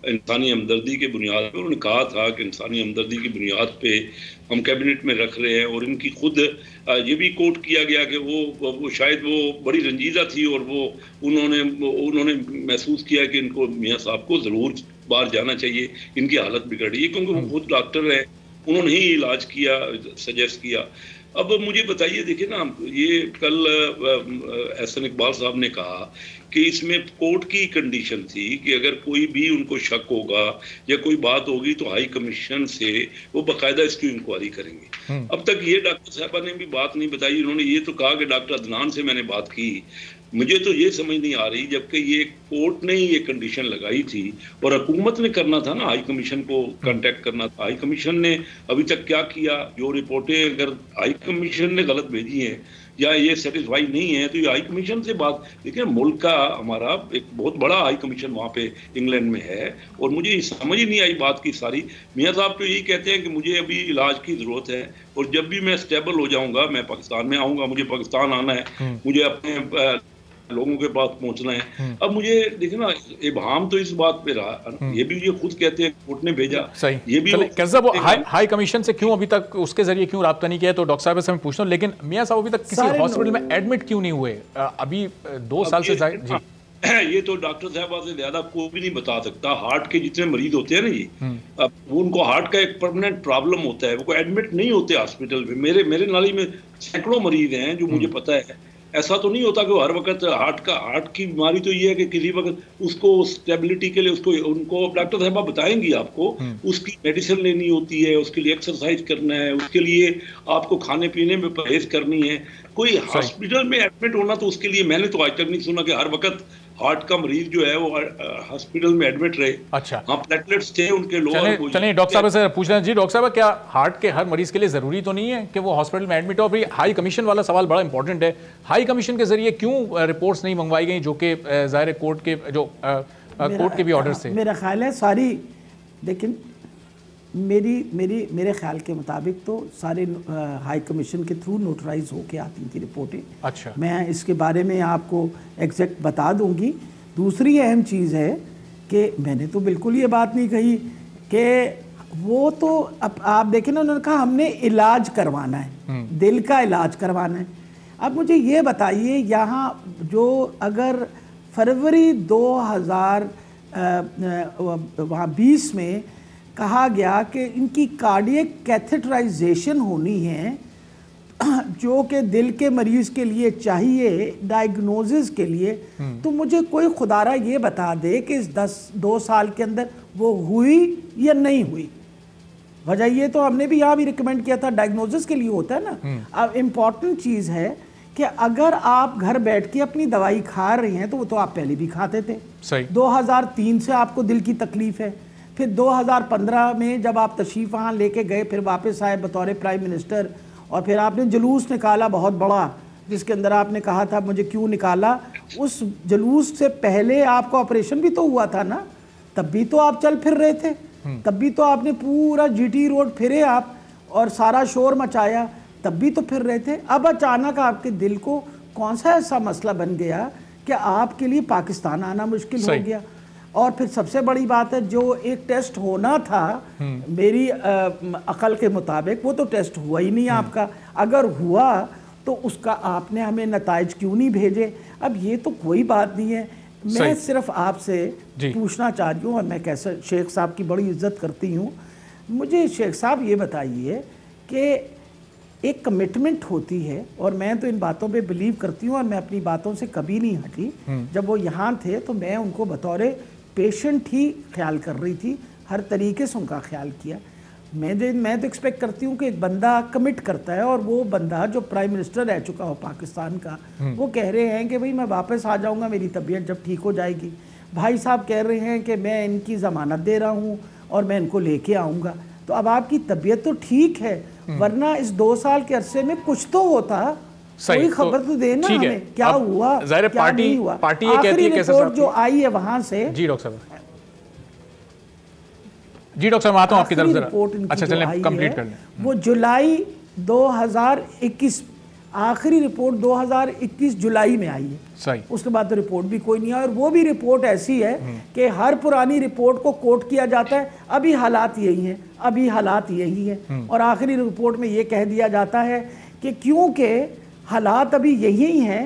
[SPEAKER 5] इंसानी हमदर्दी के बुनियाद पर उन्होंने कहा था कि इंसानी हमदर्दी की बुनियाद पे हम कैबिनेट में रख रहे हैं। और इनकी खुद ये भी कोट किया गया कि वो शायद वो बड़ी रंजीदा थी और वो उन्होंने महसूस किया कि इनको मियाँ साहब को ज़रूर बाहर जाना चाहिए, इनकी हालत बिगड़ रही है, क्योंकि वो खुद डॉक्टर हैं, उन्होंने ही इलाज किया, सजेस्ट किया। अब मुझे बताइए, देखिए ना, ये कल एहसन इकबाल साहब ने कहा कि इसमें कोर्ट की कंडीशन थी कि अगर कोई भी उनको शक होगा या कोई बात होगी तो हाई कमीशन से वो बाकायदा इसकी इंक्वायरी करेंगे। अब तक ये डॉक्टर साहबा ने भी बात नहीं बताई। उन्होंने ये तो कहा कि डॉक्टर अदनान से मैंने बात की। मुझे तो ये समझ नहीं आ रही, जबकि ये कोर्ट ने ही ये कंडीशन लगाई थी और हुकूमत ने करना था ना, हाई कमीशन को कांटेक्ट करना था। हाई कमीशन ने अभी तक क्या किया? जो रिपोर्टें अगर हाई कमीशन ने गलत भेजी हैं या ये सेटिस्फाई नहीं है तो ये हाई कमीशन से बात। देखिए, मुल्क का हमारा एक बहुत बड़ा हाई कमीशन वहाँ पे इंग्लैंड में है और मुझे समझ ही नहीं आई बात की सारी। मियाँ साहब तो यही कहते हैं कि मुझे अभी इलाज की ज़रूरत है और जब भी मैं स्टेबल हो जाऊँगा मैं पाकिस्तान में आऊँगा, मुझे पाकिस्तान आना है, मुझे अपने लोगों के पास पहुंचना है। अब मुझे देखिए ना, इब्हाम तो इस बात पे रहा, ये भी ये खुद कहते हैं कोर्ट ने भेजा।
[SPEAKER 3] सही,
[SPEAKER 5] ये भी
[SPEAKER 3] वो हाई कमीशन से क्यों अभी तक उसके जरिए क्यों राब्ता नहीं किया? तो डॉक्टर साहब से मैं पूछता हूँ, लेकिन मियाँ साहब अभी तक किसी हॉस्पिटल में एडमिट क्यों नहीं हुए? अभी 2 साल से जी
[SPEAKER 5] ये तो डॉक्टर साहब से ज्यादा कोई भी नहीं बता सकता। हार्ट के जितने मरीज होते हैं ना जी, वो उनको हार्ट का एक परमानेंट प्रॉब्लम होता है, वो एडमिट नहीं होते हॉस्पिटल में। मेरे नाली में सैकड़ों मरीज हैं जो मुझे पता है। ऐसा तो नहीं होता कि हर वक्त हार्ट की बीमारी तो ये है कि किसी वक्त उसको स्टेबिलिटी के लिए उनको डॉक्टर साहब बताएंगी आपको, उसकी मेडिसिन लेनी होती है, उसके लिए एक्सरसाइज करना है, उसके लिए आपको खाने पीने में परहेज करनी है। कोई हॉस्पिटल में एडमिट होना तो उसके लिए मैंने तो आज तक नहीं सुना कि हर वक्त हार्ट का मरीज जो है वो हॉस्पिटल में एडमिट रहे।
[SPEAKER 3] अच्छा,
[SPEAKER 5] हाँ, प्लेटलेट्स थे उनके लोअर।
[SPEAKER 3] चलिए डॉक्टर साहब से पूछ रहे हैं जी, डॉक्टर साहब क्या हार्ट के हर मरीज के लिए जरूरी तो नहीं है कि वो हॉस्पिटल में एडमिट हो? अभी हाई कमीशन वाला सवाल बड़ा इंपॉर्टेंट है। हाई कमीशन के जरिए क्यों रिपोर्ट्स नहीं मंगवाई गई, जो कि जाहिर कोर्ट के जो कोर्ट के भी ऑर्डर थे?
[SPEAKER 1] मेरा ख्याल है सारी, लेकिन मेरे ख्याल के मुताबिक तो सारे हाई कमीशन के थ्रू नोटराइज होके आती थी रिपोर्टें।
[SPEAKER 3] अच्छा,
[SPEAKER 1] मैं इसके बारे में आपको एग्जैक्ट बता दूंगी। दूसरी अहम चीज़ है कि मैंने तो बिल्कुल ये बात नहीं कही कि वो तो अब आप देखें ना, उन्होंने कहा हमने इलाज करवाना है, दिल का इलाज करवाना है। अब मुझे ये बताइए, यहाँ जो अगर फरवरी 2020 में कहा गया कि इनकी कार्डियक कैथेटराइजेशन होनी है, जो कि दिल के मरीज के लिए चाहिए डायग्नोसिस के लिए, तो मुझे कोई खुदारा ये बता दे कि इस 2 साल के अंदर वो हुई या नहीं हुई। वजह ये तो हमने भी यहाँ भी रिकमेंड किया था, डायग्नोसिस के लिए होता है ना। अब इम्पॉर्टेंट चीज़ है कि अगर आप घर बैठ के अपनी दवाई खा रहे हैं तो वो तो आप पहले भी खाते थे।
[SPEAKER 3] सही,
[SPEAKER 1] 2003 से आपको दिल की तकलीफ है, फिर 2015 में जब आप तशरीफ वहाँ लेके गए, फिर वापस आए बतौर प्राइम मिनिस्टर, और फिर आपने जुलूस निकाला बहुत बड़ा, जिसके अंदर आपने कहा था मुझे क्यों निकाला। उस जुलूस से पहले आपका ऑपरेशन भी तो हुआ था ना, तब भी तो आप चल फिर रहे थे, तब भी तो आपने पूरा GT रोड फिरे आप और सारा शोर मचाया, तब भी तो फिर रहे थे। अब अचानक आपके दिल को कौन सा ऐसा मसला बन गया कि आपके लिए पाकिस्तान आना मुश्किल हो गया? और फिर सबसे बड़ी बात है, जो एक टेस्ट होना था मेरी अकल के मुताबिक, वो तो टेस्ट हुआ ही नहीं आपका। अगर हुआ तो उसका आपने हमें नताइज क्यों नहीं भेजे? अब ये तो कोई बात नहीं है। मैं सिर्फ आपसे पूछना चाह रही हूँ, और मैं कैसे शेख साहब की बड़ी इज्जत करती हूँ, मुझे शेख साहब ये बताइए कि एक कमिटमेंट होती है, और मैं तो इन बातों पे बिलीव करती हूँ और मैं अपनी बातों से कभी नहीं हटी। जब वो यहाँ थे तो मैं उनको बतौर पेशेंट ही ख्याल कर रही थी, हर तरीके से उनका ख्याल किया। मैं तो एक्सपेक्ट करती हूँ कि एक बंदा कमिट करता है, और वो बंदा जो प्राइम मिनिस्टर रह चुका हो पाकिस्तान का, वो कह रहे हैं कि भाई मैं वापस आ जाऊँगा मेरी तबीयत जब ठीक हो जाएगी। भाई साहब कह रहे हैं कि मैं इनकी ज़मानत दे रहा हूँ और मैं इनको लेके आऊँगा। तो अब आपकी तबीयत तो ठीक है, वरना इस 2 साल के अरसे में कुछ तो होता, कोई खबर तो देना हमें, क्या हुआ क्या नहीं हुआ। आखिरी रिपोर्ट जो आई है वहां से,
[SPEAKER 3] जी डॉक्टर साहब आता हूं आपकी तरफ जरा। अच्छा चलें कंप्लीट कर लें।
[SPEAKER 1] वो जुलाई 2021 आखिरी रिपोर्ट 2021 जुलाई में आई है।
[SPEAKER 3] सही।
[SPEAKER 1] उसके बाद तो रिपोर्ट भी कोई नहीं है, और वो भी रिपोर्ट ऐसी है कि हर पुरानी रिपोर्ट को कोट किया जाता है, अभी हालात यही हैं, अभी हालात यही हैं, और आखिरी रिपोर्ट में ये कह दिया जाता है कि क्योंकि हालात अभी यही हैं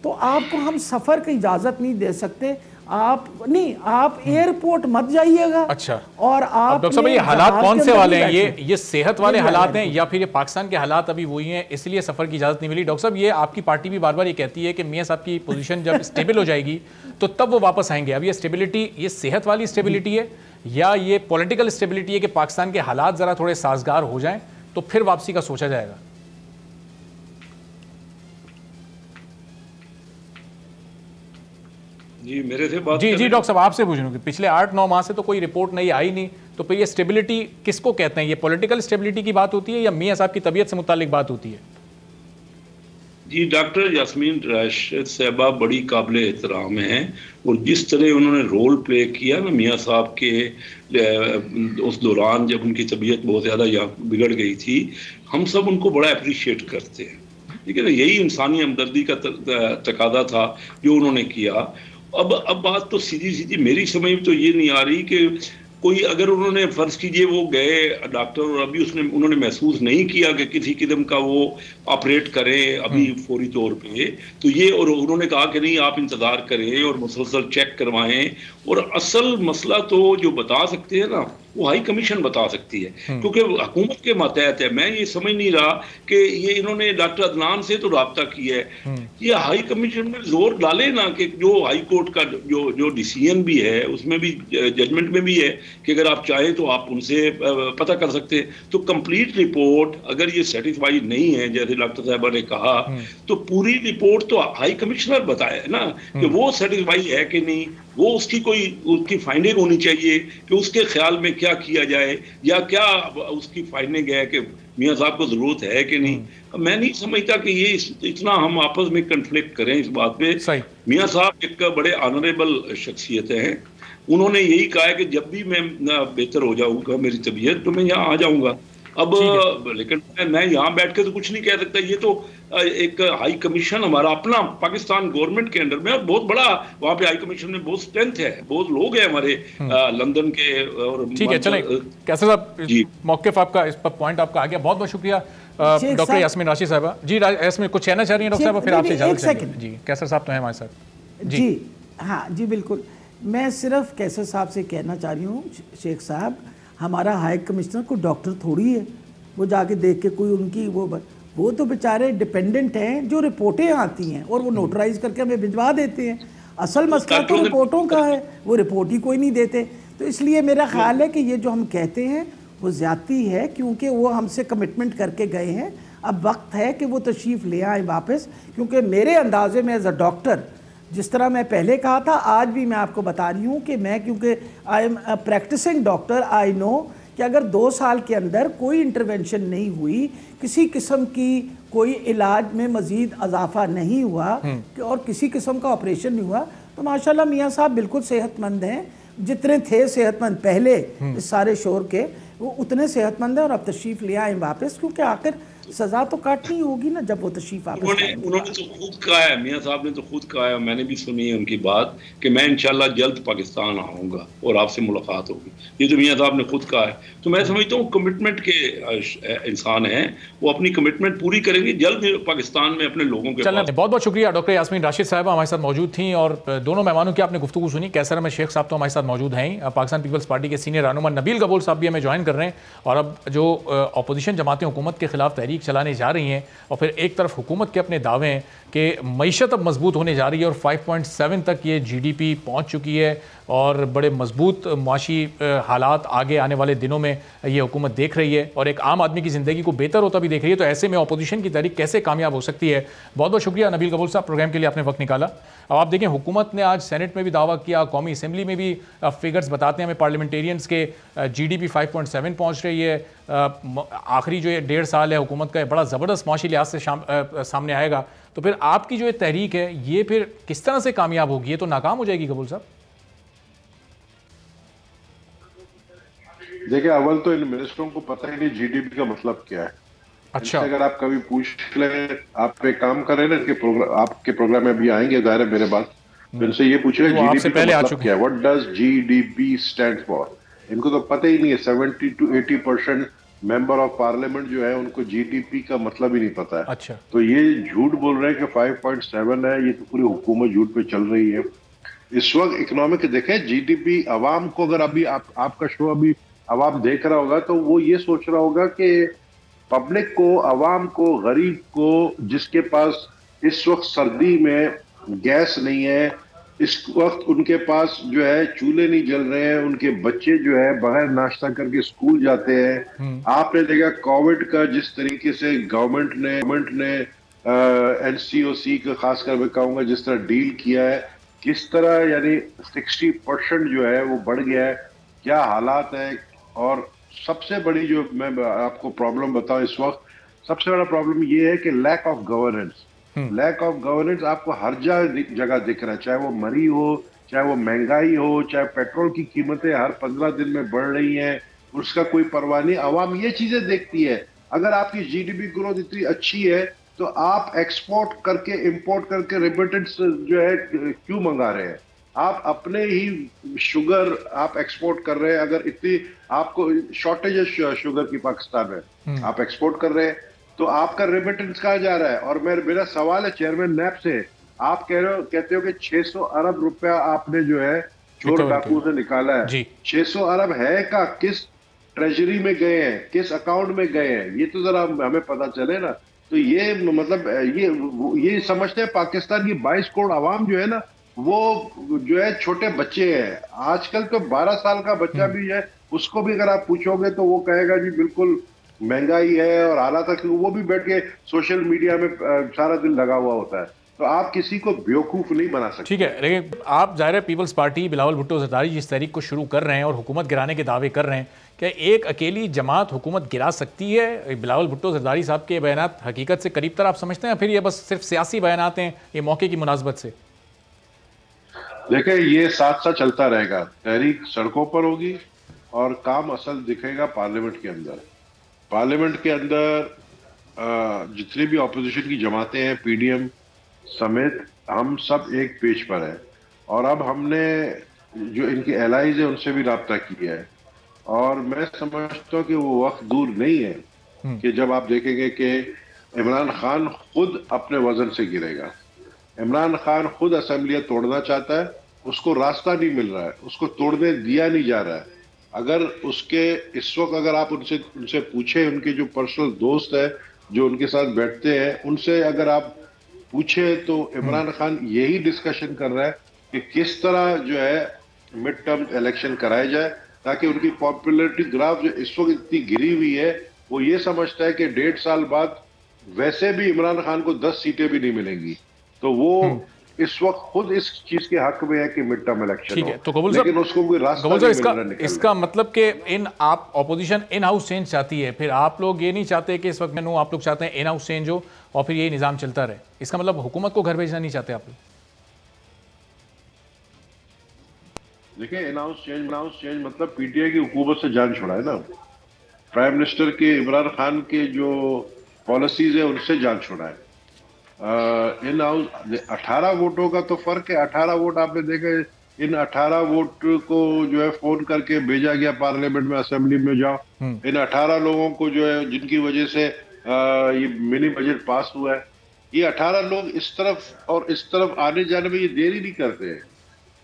[SPEAKER 1] तो आपको हम सफ़र की इजाज़त नहीं दे सकते, आप एयरपोर्ट मत जाइएगा।
[SPEAKER 3] अच्छा,
[SPEAKER 1] और आप
[SPEAKER 3] डॉक्टर साहब ये हालात कौन से वाले हैं? ये सेहत वाले हालात हैं या फिर ये पाकिस्तान के हालात अभी वही हैं इसलिए सफर की इजाजत नहीं मिली? डॉक्टर साहब ये आपकी पार्टी भी बार बार ये कहती है कि मियां साहब की पोजीशन जब स्टेबल हो जाएगी तो तब वो वापस आएंगे। अब ये स्टेबिलिटी, ये सेहत वाली स्टेबिलिटी है या ये पॉलिटिकल स्टेबिलिटी है कि पाकिस्तान के हालात जरा थोड़े साजगार हो जाएं तो फिर वापसी का सोचा जाएगा?
[SPEAKER 5] जी मेरे से बात
[SPEAKER 3] जी डॉक्टर साहब आपसे पूछ रहा हूं कि पिछले 8-9 माह से तो कोई रिपोर्ट नहीं आई नहीं, तो फिर ये स्टेबिलिटी किसको कहते हैं? ये पॉलिटिकल स्टेबिलिटी की बात होती है या मियां साहब की तबीयत से मुतालिक बात होती है?
[SPEAKER 5] जी डॉक्टर यास्मीन राशिद साहबा बड़ी काबिल एहतराम हैं, और जिस तरह उन्होंने रोल प्ले किया ना मियां साहब के उस दौरान जब उनकी तबीयत बहुत ज़्यादा बिगड़ गई थी, हम सब उनको बड़ा अप्रिशिएट करते हैं। ठीक है ना, यही इंसानी हमदर्दी का तकादा था जो उन्होंने किया। अब बात तो सीधी सीधी मेरी समझ में तो ये नहीं आ रही कि कोई अगर उन्होंने फर्ज कीजिए वो गए डॉक्टर और अभी उन्होंने महसूस नहीं किया कि किसी किस्म का वो ऑपरेट करें अभी फौरी तौर पे, तो ये और उन्होंने कहा कि नहीं आप इंतज़ार करें और मुसलसल चेक करवाएं, और असल मसला तो जो बता सकते हैं ना वो हाई कमीशन बता सकती है, क्योंकि हुकूमत के मातहत है। मैं ये समझ नहीं रहा कि ये इन्होंने डॉक्टर अदनान से तो रब्ता किया है, ये हाई कमीशन में जोर डाले ना कि जो हाई कोर्ट का जो डिसीजन भी है उसमें भी जजमेंट में भी है कि अगर आप चाहें तो आप उनसे पता कर सकते हैं। तो कंप्लीट रिपोर्ट अगर ये सेटिस्फाई नहीं है जैसे डॉक्टर साहबा ने कहा, तो पूरी रिपोर्ट तो हाई कमिश्नर बताए ना कि वो सेटिस्फाई है कि नहीं, वो उसकी फाइंडिंग होनी चाहिए कि उसके ख्याल में क्या किया जाए, या क्या उसकी फाइंडिंग है कि मियां साहब को जरूरत है कि नहीं। मैं नहीं समझता कि ये इतना हम आपस में कन्फ्लिक्ट करें इस बात पे। मियां साहब एक बड़े ऑनरेबल शख्सियत हैं, उन्होंने यही कहा है कि जब भी मैं बेहतर हो जाऊंगा मेरी तबीयत तो मैं यहाँ आ जाऊंगा। अब लेकिन मैं यहाँ बैठ के तो कुछ नहीं कह सकता, ये तो एक हाई कमीशन हमारा अपना पाकिस्तान गवर्नमेंट के अंडर में, और बहुत बड़ा वहाँ पे हाई कमीशन में बहुत स्ट्रेंथ है, बहुत लोग हैं हमारे लंदन के। और
[SPEAKER 3] ठीक है, चलें कैसर साहब, मौक़िफ़ आपका इस पर पॉइंट आपका आ गया, बहुत बहुत शुक्रिया। डॉक्टर यास्मीन राशिद साहबा जी, यास्मीन कुछ कहना चाह रही हैं डॉक्टर साहब, फिर आपसे इजाज़त चाहिए। जी कैसर साहब तो हैं हमारे साथ। जी
[SPEAKER 1] हाँ जी बिल्कुल, मैं सिर्फ कैसर साहब से कहना चाह रही हूँ, शेख साहब हमारा हाई कमिश्नर कोई डॉक्टर थोड़ी है, वो जाके देख के कोई उनकी वो तो बेचारे डिपेंडेंट हैं, जो रिपोर्टें आती हैं और वो नोटराइज करके हमें भिजवा देते हैं। असल मसला तो रिपोर्टों का है, वो रिपोर्ट ही कोई नहीं देते। तो इसलिए मेरा ख्याल है कि ये जो हम कहते हैं वो ज़्यादती है, क्योंकि वो हमसे कमिटमेंट करके गए हैं। अब वक्त है कि वो तशरीफ़ ले आए वापस, क्योंकि मेरे अंदाजे में एज अ डॉक्टर, जिस तरह मैं पहले कहा था, आज भी मैं आपको बता रही हूँ कि मैं, क्योंकि I am a practising doctor, I know कि अगर 2 साल के अंदर कोई इंटरवेंशन नहीं हुई, किसी किस्म की कोई इलाज में मज़ीद इजाफा नहीं हुआ और किसी किस्म का ऑपरेशन नहीं हुआ, तो माशाल्लाह मियाँ साहब बिल्कुल सेहतमंद हैं, जितने थे सेहतमंद पहले इस सारे शोर के, वो उतने सेहतमंद हैं। और अब तशरीफ़ ले आए वापस, क्योंकि आखिर सजा तो काटनी होगी ना जब वो तशरीफ वापस।
[SPEAKER 5] उन्होंने तो खुद कहा है, मियां साहब ने तो खुद कहा है, मैंने भी सुनी है उनकी बात कि मैं इंशाल्लाह जल्द पाकिस्तान आऊँगा और आपसे मुलाकात होगी। ये तो मियां साहब ने खुद कहा है। तो मैं समझता हूँ कमिटमेंट के इंसान हैं, वो अपनी कमिटमेंट पूरी करेंगे, जल्द पाकिस्तान में अपने लोगों के
[SPEAKER 3] पास। बहुत बहुत शुक्रिया। डॉक्टर यास्मीन राशिद साहब हमारे साथ मौजूद थी और दोनों मेहमानों की आपने गुफ्तगू सुनी। कैसर अहमद शेख साहब तो हमारे साथ मौजूद हैं, पाकिस्तान पीपल्स पार्टी के सीनियर रहनुमा नबील गबूल साहब भी हमें ज्वाइन कर रहे हैं। और अब जो अपोजिशन जमातें हुकूमत के खिलाफ तहरीक चलाने जा रही हैं, और फिर एक तरफ हुकूमत के अपने दावे हैं कि मईशत अब मजबूत होने जा रही है और 5.7 तक ये GDP पहुंच चुकी है और बड़े मजबूत माशी हालात आगे आने वाले दिनों में ये हुकूमत देख रही है और एक आम आदमी की ज़िंदगी को बेहतर होता भी देख रही है। तो ऐसे में अपोजिशन की तहरीक कैसे कामयाब हो सकती है। बहुत बहुत शुक्रिया नबील गबूल साहब, प्रोग्राम के लिए आपने वक्त निकाला। अब आप देखें, हुकूमत ने आज सेनेट में भी दावा किया, कौमी असम्बली में भी फिगर्स बताते हैं हमें पार्लियामेंटेरियंस के GDP 5.7 पहुँच रही है। आखिरी जो ये 1.5 साल है हुकूमत का बड़ा ज़बरदस्त माशी लिहाज से सामने आएगा। तो फिर आपकी जो ये तहरीक है ये फिर किस तरह से कामयाब होगी? ये तो नाकाम हो जाएगी गबूल साहब।
[SPEAKER 6] देखिए, अव्वल तो इन मिनिस्टरों को पता ही नहीं GDP का मतलब क्या है।
[SPEAKER 3] अच्छा,
[SPEAKER 6] अगर आप कभी पूछ ले, आप एक काम कर रहे हैं ना, इनके प्रोग्राम, आपके प्रोग्राम में अभी आएंगे जाहिर है मेरे पास, तो इनसे ये पूछे
[SPEAKER 3] वो आपसे
[SPEAKER 6] जीडीपी का
[SPEAKER 3] पहले आ
[SPEAKER 6] मतलब
[SPEAKER 3] चुके
[SPEAKER 6] क्या है, what does GDP stand for. इनको तो पता ही नहीं है। 70 to 80% मेंबर ऑफ पार्लियामेंट जो है उनको जीडीपी का मतलब ही नहीं पता है।
[SPEAKER 3] अच्छा,
[SPEAKER 6] तो ये झूठ बोल रहे हैं कि 5.7 है, ये तो पूरी हुकूमत झूठ पे चल रही है। इस वक्त इकोनॉमिक देखें, जीडीपी आवाम को, अगर अभी आपका शो अभी आवाम देख रहा होगा तो वो ये सोच रहा होगा कि पब्लिक को, आवाम को, गरीब को, जिसके पास इस वक्त सर्दी में गैस नहीं है, इस वक्त उनके पास जो है चूल्हे नहीं जल रहे हैं, उनके बच्चे जो है बगैर नाश्ता करके स्कूल जाते हैं। आपने देखा कोविड का जिस तरीके से गवर्नमेंट ने एनसीओसी का खासकर मैं कहूंगा जिस तरह डील किया है, किस तरह यानी 60% जो है वो बढ़ गया है, क्या हालात है। और सबसे बड़ी जो मैं आपको प्रॉब्लम बताऊं इस वक्त, सबसे बड़ा प्रॉब्लम ये है कि lack of governance. Lack of governance आपको हर जगह दिख रहा है, चाहे वो मरी हो, चाहे वो महंगाई हो, चाहे पेट्रोल की कीमतें हर 15 दिन में बढ़ रही हैं, उसका कोई परवाह नहीं। आवाम ये चीजें देखती है। अगर आपकी जीडीपी ग्रोथ इतनी अच्छी है तो आप एक्सपोर्ट करके, इंपोर्ट करके रेमिटेंस जो है क्यों मंगा रहे हैं? आप अपने ही शुगर आप एक्सपोर्ट कर रहे हैं। अगर इतनी आपको शॉर्टेज है शुगर की पाकिस्तान में, आप एक्सपोर्ट कर रहे हैं, तो आपका रेमिटेंस कहाँ जा रहा है? और मेरा सवाल है चेयरमैन नैब से, आप कहते हो कि 600 अरब रुपया आपने जो है चोर डाकू से निकाला है। 600 अरब है का किस ट्रेजरी में गए हैं, किस अकाउंट में गए हैं, ये तो जरा हमें पता चले ना। तो ये मतलब ये समझते हैं पाकिस्तान की 22 करोड़ आवाम जो है ना, वो जो है छोटे बच्चे हैं। आजकल तो 12 साल का बच्चा भी है, उसको भी अगर आप पूछोगे तो वो कहेगा जी बिल्कुल महंगाई है और हालात है, वो भी बैठ के सोशल मीडिया में सारा दिन लगा हुआ होता है। तो आप किसी को बेवकूफ नहीं बना सकते।
[SPEAKER 3] ठीक है, लेकिन आप ज़ाहिर है पीपल्स पार्टी बिलावल भुट्टो ज़रदारी जिस तहरीक को शुरू कर रहे हैं और हुकूमत गिराने के दावे कर रहे हैं, क्या एक अकेली जमात हुकूमत गिरा सकती है? बिलावल भुट्टो ज़रदारी साहब के बयानात हकीकत से करीब तर आप समझते हैं, फिर ये बस सिर्फ सियासी बयानात हैं, ये मौके की मुनासबत से?
[SPEAKER 6] देखिए, ये साथ साथ चलता रहेगा। तहरीक सड़कों पर होगी और काम असल दिखेगा पार्लियामेंट के अंदर। पार्लियामेंट के अंदर जितनी भी ऑपोजिशन की जमातें हैं, पीडीएम समेत, हम सब एक पेज पर है। और अब हमने जो इनके एलाइज है उनसे भी राब्ता किया है, और मैं समझता हूँ कि वो वक्त दूर नहीं है कि जब आप देखेंगे कि इमरान खान खुद अपने वजन से गिरेगा। इमरान खान खुद असेंबलियां तोड़ना चाहता है, उसको रास्ता नहीं मिल रहा है, उसको तोड़ने दिया नहीं जा रहा है। अगर उसके इस वक्त अगर आप उनसे पूछे, उनके जो पर्सनल दोस्त है जो उनके साथ बैठते हैं, उनसे अगर आप पूछे तो इमरान खान यही डिस्कशन कर रहा है कि किस तरह जो है मिड टर्म इलेक्शन कराया जाए, ताकि उनकी पॉपुलैरिटी ग्राफ जो इस वक्त इतनी गिरी हुई है, वो ये समझता है कि 1.5 साल बाद वैसे भी इमरान खान को 10 सीटें भी नहीं मिलेंगी। तो वो इस वक्त खुद इस चीज के हक में है कि मिड टर्म इलेक्शन
[SPEAKER 3] ठीक है। तो
[SPEAKER 6] लेकिन उसको कोई रास्ता नहीं मिल रहा।
[SPEAKER 3] इसका मतलब कि आप ऑपोजिशन इन हाउस चेंज चाहती है, फिर आप लोग ये नहीं चाहते कि इस वक्त मैं आप लोग चाहते हैं इन हाउस चेंज हो और फिर ये निजाम चलता रहे। इसका मतलब हुकूमत को घर भेजना नहीं चाहते आप लोग?
[SPEAKER 6] देखिए, इन हाउस चेंज मतलब पीटीआई की हुकूमत से जान छुड़ाए ना। प्राइम मिनिस्टर के इमरान खान के जो पॉलिसीज है उनसे जान छुड़ाए। इन हाउस 18 वोटों का तो फर्क है। 18 वोट आपने देखे, इन 18 वोट को जो है फोन करके भेजा गया पार्लियामेंट में, असेंबली में जाओ। इन 18 लोगों को जो है जिनकी वजह से ये मिनी बजट पास हुआ है, ये 18 लोग इस तरफ और इस तरफ आने जाने में ये देरी नहीं करते हैं।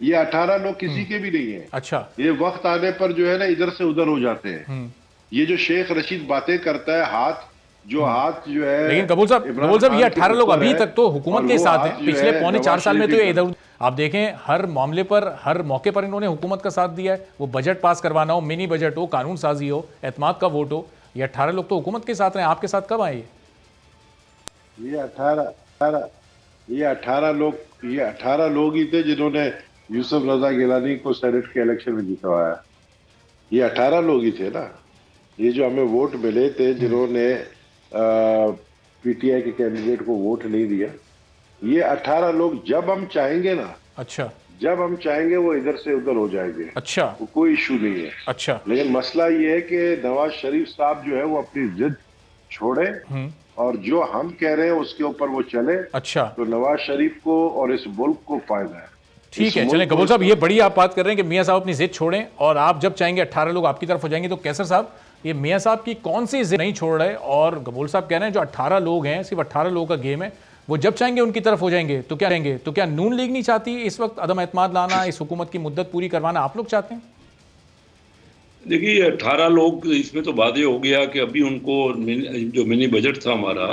[SPEAKER 6] ये 18 लोग किसी के भी नहीं है।
[SPEAKER 3] अच्छा,
[SPEAKER 6] ये वक्त आने पर जो है ना इधर से उधर हो जाते हैं। ये जो शेख रशीद बातें करता है, हाथ जो है,
[SPEAKER 3] लेकिन कबूल साहब ये 18 लोग अभी तक तो हुकूमत के साथ हैं। पिछले पौने 4 साल में तो ये इधर आप देखें, हर मामले पर, हर मौके पर इन्होंने हुकूमत का साथ दिया है। वो बजट पास करवाना हो, मिनी बजट हो, कानून साजी हो, एतमाद का वोट हो, ये 18 लोग तो हुकूमत के साथ रहे। आपके साथ कब आए
[SPEAKER 6] ये 18 लोग ही थे जिन्होंने यूसुफ रजा गिलानी को सेनेट के इलेक्शन में जितवाया। ये 18 लोग ही थे ना। ये जो हमें वोट मिले थे, जिन्होंने पीटीआई के कैंडिडेट को वोट नहीं दिया, ये 18 लोग जब हम चाहेंगे ना,
[SPEAKER 3] अच्छा,
[SPEAKER 6] जब हम चाहेंगे वो इधर से उधर हो जाएंगे।
[SPEAKER 3] अच्छा,
[SPEAKER 6] वो कोई इशू नहीं है।
[SPEAKER 3] अच्छा,
[SPEAKER 6] लेकिन मसला ये है कि नवाज शरीफ साहब जो है वो अपनी जिद छोड़े और जो हम कह रहे हैं उसके ऊपर वो चले।
[SPEAKER 3] अच्छा,
[SPEAKER 6] तो नवाज शरीफ को और इस मुल्क को फायदा है।
[SPEAKER 3] ठीक है, चलें गबूल साहब, ये बड़ी आप बात कर रहे हैं कि मियां साहब अपनी जिद छोड़ें और आप जब चाहेंगे 18 लोग आपकी तरफ हो जाएंगे। तो कैसर साहब, ये मियां साहब की कौन सी जिद नहीं छोड़ रहे और गबूल साहब कह रहे हैं जो 18 लोग हैं, सिर्फ 18 लोगों का गेम है, वो जब चाहेंगे उनकी तरफ हो जाएंगे। तो क्या रहेंगे? तो क्या नून लीग नहीं चाहती इस वक्त अदम एतमाद लाना, इस हुकूमत की मुद्दत पूरी करवाना आप लोग चाहते हैं?
[SPEAKER 5] देखिए 18 लोग, इसमें तो वादे हो गया कि अभी उनको जो मिनी बजट था हमारा,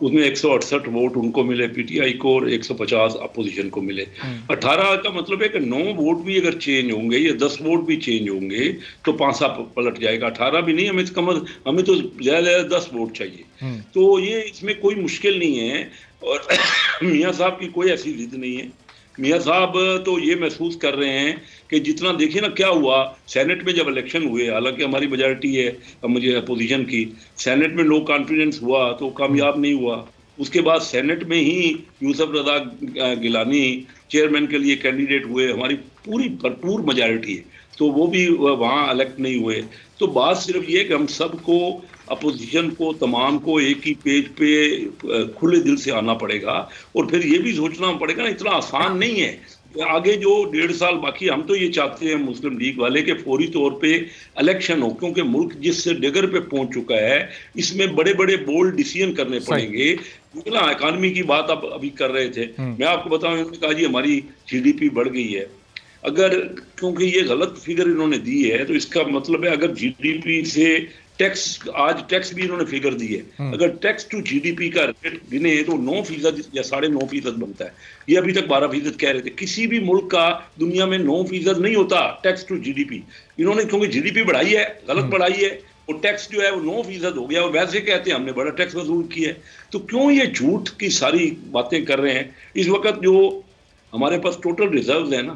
[SPEAKER 5] उसमें 168 वोट उनको मिले पीटीआई को और 150 अपोजिशन को मिले। 18 का मतलब है कि 9 वोट भी अगर चेंज होंगे या 10 वोट भी चेंज होंगे तो पांसा पलट जाएगा। 18 भी नहीं, हमें तो ज्यादा 10 वोट चाहिए। तो ये इसमें कोई मुश्किल नहीं है और मियाँ साहब की कोई ऐसी जिद नहीं है। मियाँ साहब तो ये महसूस कर रहे हैं कि जितना देखिए ना क्या हुआ सेनेट में जब इलेक्शन हुए, हालांकि हमारी मेजॉरिटी है मुझे अपोजिशन की, सेनेट में लो कॉन्फिडेंस हुआ तो कामयाब नहीं हुआ। उसके बाद सेनेट में ही यूसुफ रजा गिलानी चेयरमैन के लिए कैंडिडेट हुए, हमारी पूरी भरपूर मेजॉरिटी है, तो वो भी वहाँ इलेक्ट नहीं हुए। तो बात सिर्फ ये कि हम सबको, अपोजिशन को, तमाम को एक ही पेज पे खुले दिल से आना पड़ेगा और फिर ये भी सोचना पड़ेगा ना, इतना आसान नहीं है। आगे जो 1.5 साल बाकी, हम तो ये चाहते हैं मुस्लिम लीग वाले के फौरी तौर पे इलेक्शन हो, क्योंकि मुल्क जिस डिगर पे पहुंच चुका है इसमें बड़े बड़े बोल्ड डिसीजन करने पड़ेंगे। ना इकानमी की बात आप अभी कर रहे थे, मैं आपको बताऊं, इन्होंने कहा जी हमारी GDP बढ़ गई है। अगर, क्योंकि ये गलत फिगर इन्होंने दी है, तो इसका मतलब है अगर GDP से टैक्स, आज टैक्स भी इन्होंने फिगर दी है, अगर टैक्स टू GDP का रेट गिने तो 9% या 9.5% बनता है। ये अभी तक 12% कह रहे थे। किसी भी मुल्क का दुनिया में 9% नहीं होता टैक्स टू GDP। इन्होंने क्योंकि GDP बढ़ाई है, गलत बढ़ाई है, और टैक्स जो है वो 9% हो गया और वैसे कहते हैं हमने बड़ा टैक्स वसूल किया है। तो क्यों ये झूठ की सारी बातें कर रहे हैं? इस वक्त जो हमारे पास टोटल रिजर्व्स है ना,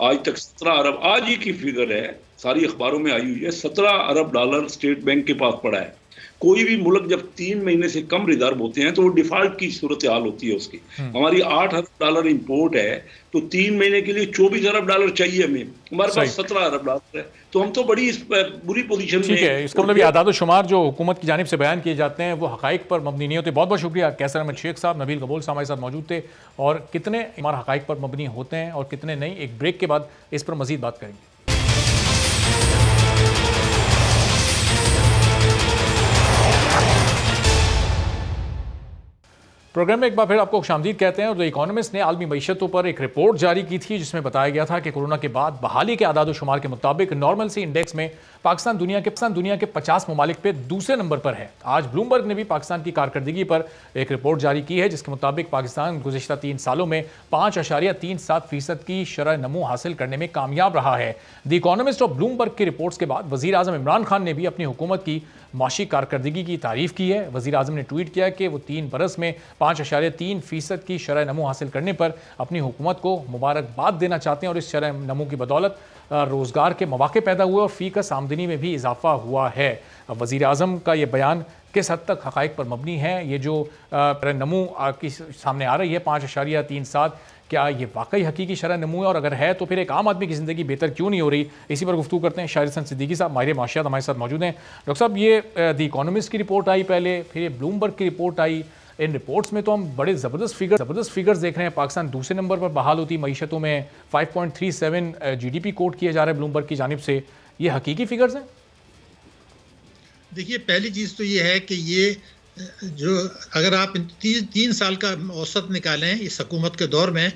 [SPEAKER 5] आज तक 17 अरब, आज ही की फिगर है, सारी अखबारों में आई हुई है, 17 अरब डॉलर स्टेट बैंक के पास पड़ा है। कोई भी मुल्क जब 3 महीने से कम रिजर्व होते हैं तो वो डिफॉल्ट की सूरत हाल होती है उसकी। हमारी 8 अरब डॉलर इंपोर्ट है, तो 3 महीने के लिए 24 अरब डॉलर चाहिए हमें, हमारे पास 17 अरब डॉलर है, तो हम तो बड़ी बुरी पोजीशन में।
[SPEAKER 3] ठीक है, इसका मतलब ये आदाद शुमार जो हुकूमत की जानिब से बयान किए जाते हैं वो हकाइक पर मबनी नहीं होते। बहुत बहुत शुक्रिया कैसर अहमद शेख साहब, नबील गबूल साहब हमारे साथ मौजूद थे। और कितने हमारे हकाइक पर मबनी होते हैं और कितने नहीं, एक ब्रेक के बाद इस पर मजीद बात करेंगे। प्रोग्राम में एक बार फिर आपको खुशामदीद कहते हैं। और द इकोनॉमिस्ट ने आलमी मईशतों पर एक रिपोर्ट जारी की थी जिसमें बताया गया था कि कोरोना के बाद बहाली के आदाद शुमार के मुताबिक नॉर्मलसी इंडेक्स में पाकिस्तान दुनिया के 50 ममालिक पे दूसरे नंबर पर है। आज ब्लूमबर्ग ने भी पाकिस्तान की कारकर्दगी पर एक रिपोर्ट जारी की है जिसके मुताबिक पाकिस्तान गुज़िश्ता 3 सालों में 5.37% की शरह नमू हासिल करने में कामयाब रहा है। द इकोनॉमिस्ट और ब्लूमबर्ग की रिपोर्ट्स के बाद वज़ीर आज़म इमरान खान ने भी अपनी हुकूमत की माशी कारकर्दगी की तारीफ की है। वज़ीर आज़म ने ट्वीट किया कि वो 3 बरस में 5.3% की शरह नमू हासिल करने पर अपनी हुकूमत को मुबारकबाद देना चाहते हैं और इस शरह नमू की बदौलत रोज़गार के मौके पैदा हुए और फ़ीकस आमदनी में भी इजाफा हुआ है। वज़ीर आज़म का ये बयान किस हद तक हक़ाइक़ पर मबनी है? ये जो नमू की सामने आ रही है 5.37, क्या ये वाकई हकीकी शरह नमू है? और अगर है तो फिर एक आम आदमी की ज़िंदगी बेहतर क्यों नहीं हो रही? इसी पर गुफ्तगू करते हैं। शाहिर हसन सिद्दीकी साहब माहिर माशियात हमारे साथ मौजूद हैं। डॉक्टर साहब, ये द इकोनॉमिस्ट की रिपोर्ट आई पहले, फिर ये ब्लूमबर्ग की रिपोर्ट आई। इन रिपोर्ट्स में तो हम बड़े ज़बरदस्त फिगर्स देख रहे हैं। पाकिस्तान दूसरे नंबर पर बहाल होती मईशतों में 5.37 GDP कोट किया जा रहा है ब्लूमबर्ग की जानिब से। ये हकीकी फिगर्स हैं?
[SPEAKER 7] देखिए, पहली चीज़ तो ये है कि ये जो अगर आप 3 साल का औसत निकालें इस हुकूमत के दौर में,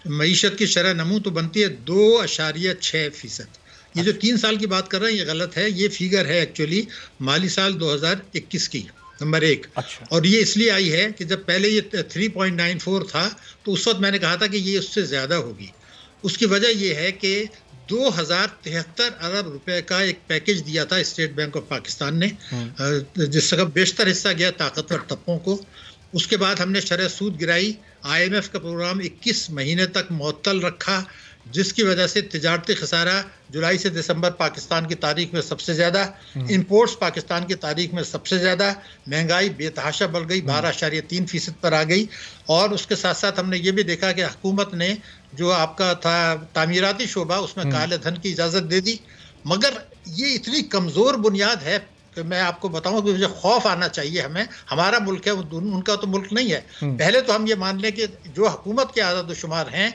[SPEAKER 7] मईशत की शरह नमू तो बनती है 2.6%। ये जो 3 साल की बात कर रहे हैं ये गलत है। ये फिगर है एक्चुअली माली साल 2021 की, नंबर 1।
[SPEAKER 3] अच्छा।
[SPEAKER 7] और ये इसलिए आई है कि जब पहले ये 3.94 था तो उस वक्त मैंने कहा था कि ये उससे ज़्यादा होगी। उसकी वजह ये है कि 2073 अरब रुपए का एक पैकेज दिया था स्टेट बैंक ऑफ पाकिस्तान ने, जिसका बेशतर हिस्सा गया ताकतवर तबकों को। उसके बाद हमने शरह सूद गिराई, IMF का प्रोग्राम 21 महीने तक मुअत्तल रखा, जिसकी वजह से तिजारती खसारा जुलाई से दिसंबर पाकिस्तान की तारीख में सबसे ज़्यादा, इंपोर्ट्स पाकिस्तान की तारीख में सबसे ज़्यादा, महंगाई बेतहाशा बढ़ गई, 12.3% पर आ गई। और उसके साथ साथ हमने ये भी देखा कि हुकूमत ने जो आपका था तामीराती शोबा, उसमें काले धन की इजाज़त दे दी। मगर ये इतनी कमज़ोर बुनियाद है तो मैं आपको बताऊं कि मुझे खौफ आना चाहिए हमें, हमारा मुल्क है, उनका तो मुल्क नहीं है। पहले तो हम ये मान लें कि जो हुकूमत के आदाद-ओ-शुमार हैं,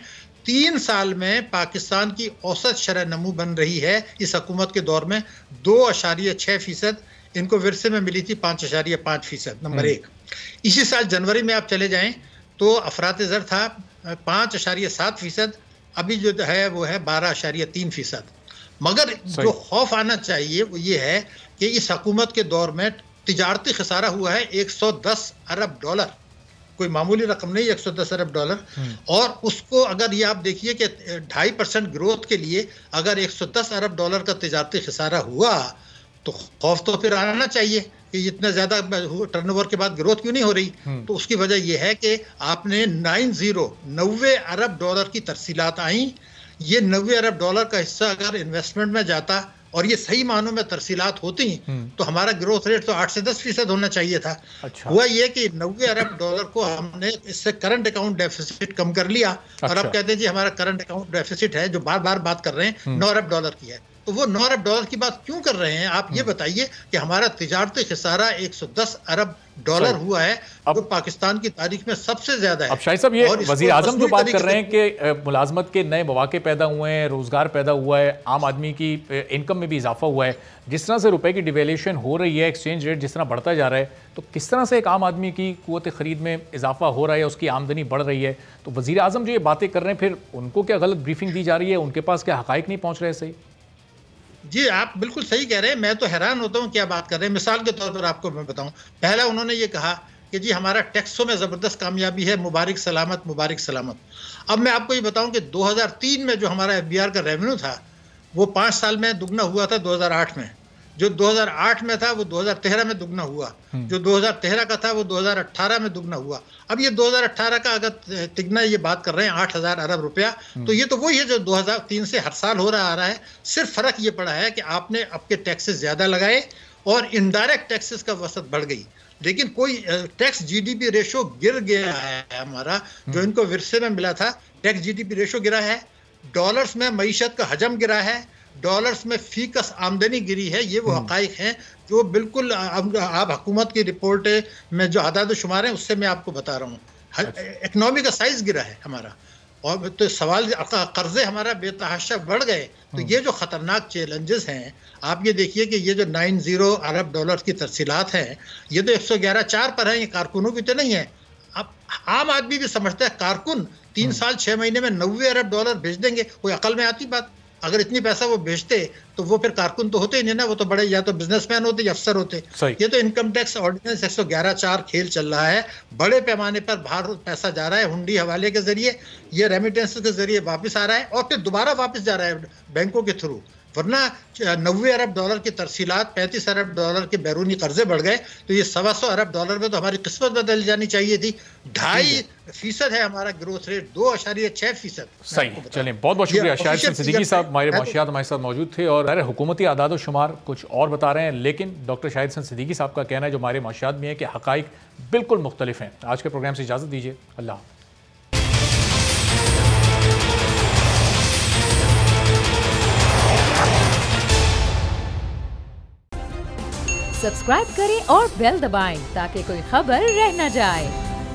[SPEAKER 7] 3 साल में पाकिस्तान की औसत शरह नमू बन रही है इस हुकूमत के दौर में 2.6%, इनको विरसे में मिली थी 5.5%, नंबर 1। इसी साल जनवरी में आप चले जाएं तो अफरात ज़र था 5.7%, अभी जो है वो है 12.3%। मगर जो खौफ आना चाहिए वो ये है कि इस हुकूमत के दौर में तिजारती खसारा हुआ है 110 अरब डॉलर, कोई मामूली रकम नहीं, 110 अरब डॉलर। और उसको अगर ये आप देखिए कि 2.5% ग्रोथ के लिए अगर 110 अरब डॉलर का तिजारती खसारा हुआ तो खौफ तो फिर आना चाहिए कि इतना ज़्यादा टर्नओवर के बाद ग्रोथ क्यों नहीं हो रही। तो उसकी वजह यह है कि आपने 90 अरब डॉलर की तरसीलात आई। ये 90 अरब डॉलर का हिस्सा अगर इन्वेस्टमेंट में जाता और ये सही मानों में तरसीलात होती तो हमारा ग्रोथ रेट तो 8 से 10% होना चाहिए था। अच्छा। हुआ ये कि 90 अरब डॉलर को हमने इससे करंट अकाउंट डेफिसिट कम कर लिया। और अब कहते हैं जी हमारा करंट अकाउंट डेफिसिट है, जो बार बार बात कर रहे हैं, 9 अरब डॉलर की है। तो वो 9 अरब डॉलर की बात क्यों कर रहे हैं? आप ये बताइए कि हमारा तिजारती खसारा 110 अरब डॉलर हुआ है, जो पाकिस्तान की तारीख में सबसे ज्यादा है।
[SPEAKER 3] अब शाहिद साहब, ये वजीर आजम जो बात कर रहे हैं कि मुलाजमत के नए मौके पैदा हुए हैं, रोजगार पैदा हुआ है, आम आदमी की इनकम में भी इजाफा हुआ है, जिस तरह से रुपए की डिवेल्यूशन हो रही है, एक्सचेंज रेट जिस तरह बढ़ता जा रहा है, तो किस तरह से एक आम आदमी की कुव्वत खरीद में इजाफा हो रहा है, उसकी आमदनी बढ़ रही है। तो वजीर आजम जो ये बातें कर रहे हैं, फिर उनको क्या गलत ब्रीफिंग दी जा रही है? उनके पास क्या हकाइक नहीं पहुंच रहे? सही
[SPEAKER 7] जी, आप बिल्कुल सही कह रहे हैं। मैं तो हैरान होता हूँ क्या बात कर रहे हैं। मिसाल के तौर पर आपको मैं बताऊं, पहला उन्होंने ये कहा कि जी हमारा टैक्सों में ज़बरदस्त कामयाबी है, मुबारक सलामत, मुबारक सलामत। अब मैं आपको ये बताऊं कि 2003 में जो हमारा FBR का रेवेन्यू था वो 5 साल में दुगना हुआ था 2008 में। जो 2008 में था वो 2013 में दुगना हुआ, जो 2013 का था वो 2018 में दुगना हुआ। अब ये 2018 का अगर तिगना ये बात कर रहे हैं 8,000 अरब रुपया, तो ये तो वही है जो 2003 से हर साल हो रहा आ रहा है। सिर्फ फर्क ये पड़ा है कि आपने आपके टैक्सेस ज्यादा लगाए और इनडायरेक्ट टैक्सेस का वसत बढ़ गई। लेकिन कोई टैक्स GDP रेशो गिर गया है हमारा, जो इनको विरसे में मिला था। टैक्स GDP रेशो गिरा है, डॉलर्स में मईशत का हजम गिरा है, डॉलर्स में फीकस आमदनी गिरी है। ये वो हकाइक हैं जो बिल्कुल आप हुकूमत की रिपोर्ट में जो आदाद शुमार हैं उससे मैं आपको बता रहा हूँ। इकनॉमी का साइज गिरा है हमारा, और तो सवाल कर्जे हमारा बेतहाशा बढ़ गए। तो ये जो खतरनाक चैलेंजेस हैं, आप ये देखिए कि ये जो 90 अरब डॉलर की तरसीलात हैं, ये तो 111.4 पर है, ये कारकुनों की तो नहीं है। अब आम आदमी भी समझता है कारकुन 3 साल 6 महीने में 90 अरब डॉलर भेज देंगे, कोई अकल में आती बात? अगर इतनी पैसा वो भेजते तो वो फिर कारकुन तो होते ही नहीं ना, वो तो बड़े या तो बिजनेसमैन होते या अफसर होते। ये तो इनकम टैक्स ऑर्डिनेंस 111.4 खेल चल रहा है। बड़े पैमाने पर बाहर पैसा जा रहा है, हुंडी हवाले के जरिए, ये रेमिटेंस के जरिए वापस आ रहा है और फिर दोबारा वापस जा रहा है बैंकों के थ्रू। वरना 90 अरब डॉलर की तरसीलात, 35 अरब डॉलर के बैरूनी कर्जे बढ़ गए, तो ये 125 अरब डॉलर में तो हमारी किस्मत बदल जानी चाहिए थी। 2.5% है हमारा ग्रोथ रेट, 2.6%।
[SPEAKER 3] सही, चलें, बहुत बहुत शुक्रिया। शाहिद सिद्दीकी साहब हमारे माशियात हमारे साथ मौजूद थे और हुकूमती आदाद शुमार कुछ और बता रहे हैं, लेकिन डॉक्टर शाहिद सिद्दीकी साहब का कहना है जो हमारे माशियात में है कि हकाइक बिल्कुल मुख्तलिफ हैं। आज के प्रोग्राम से इजाज़त दीजिए, अल्लाह।
[SPEAKER 2] सब्सक्राइब करें और बेल दबाएं ताकि कोई खबर रह न जाए।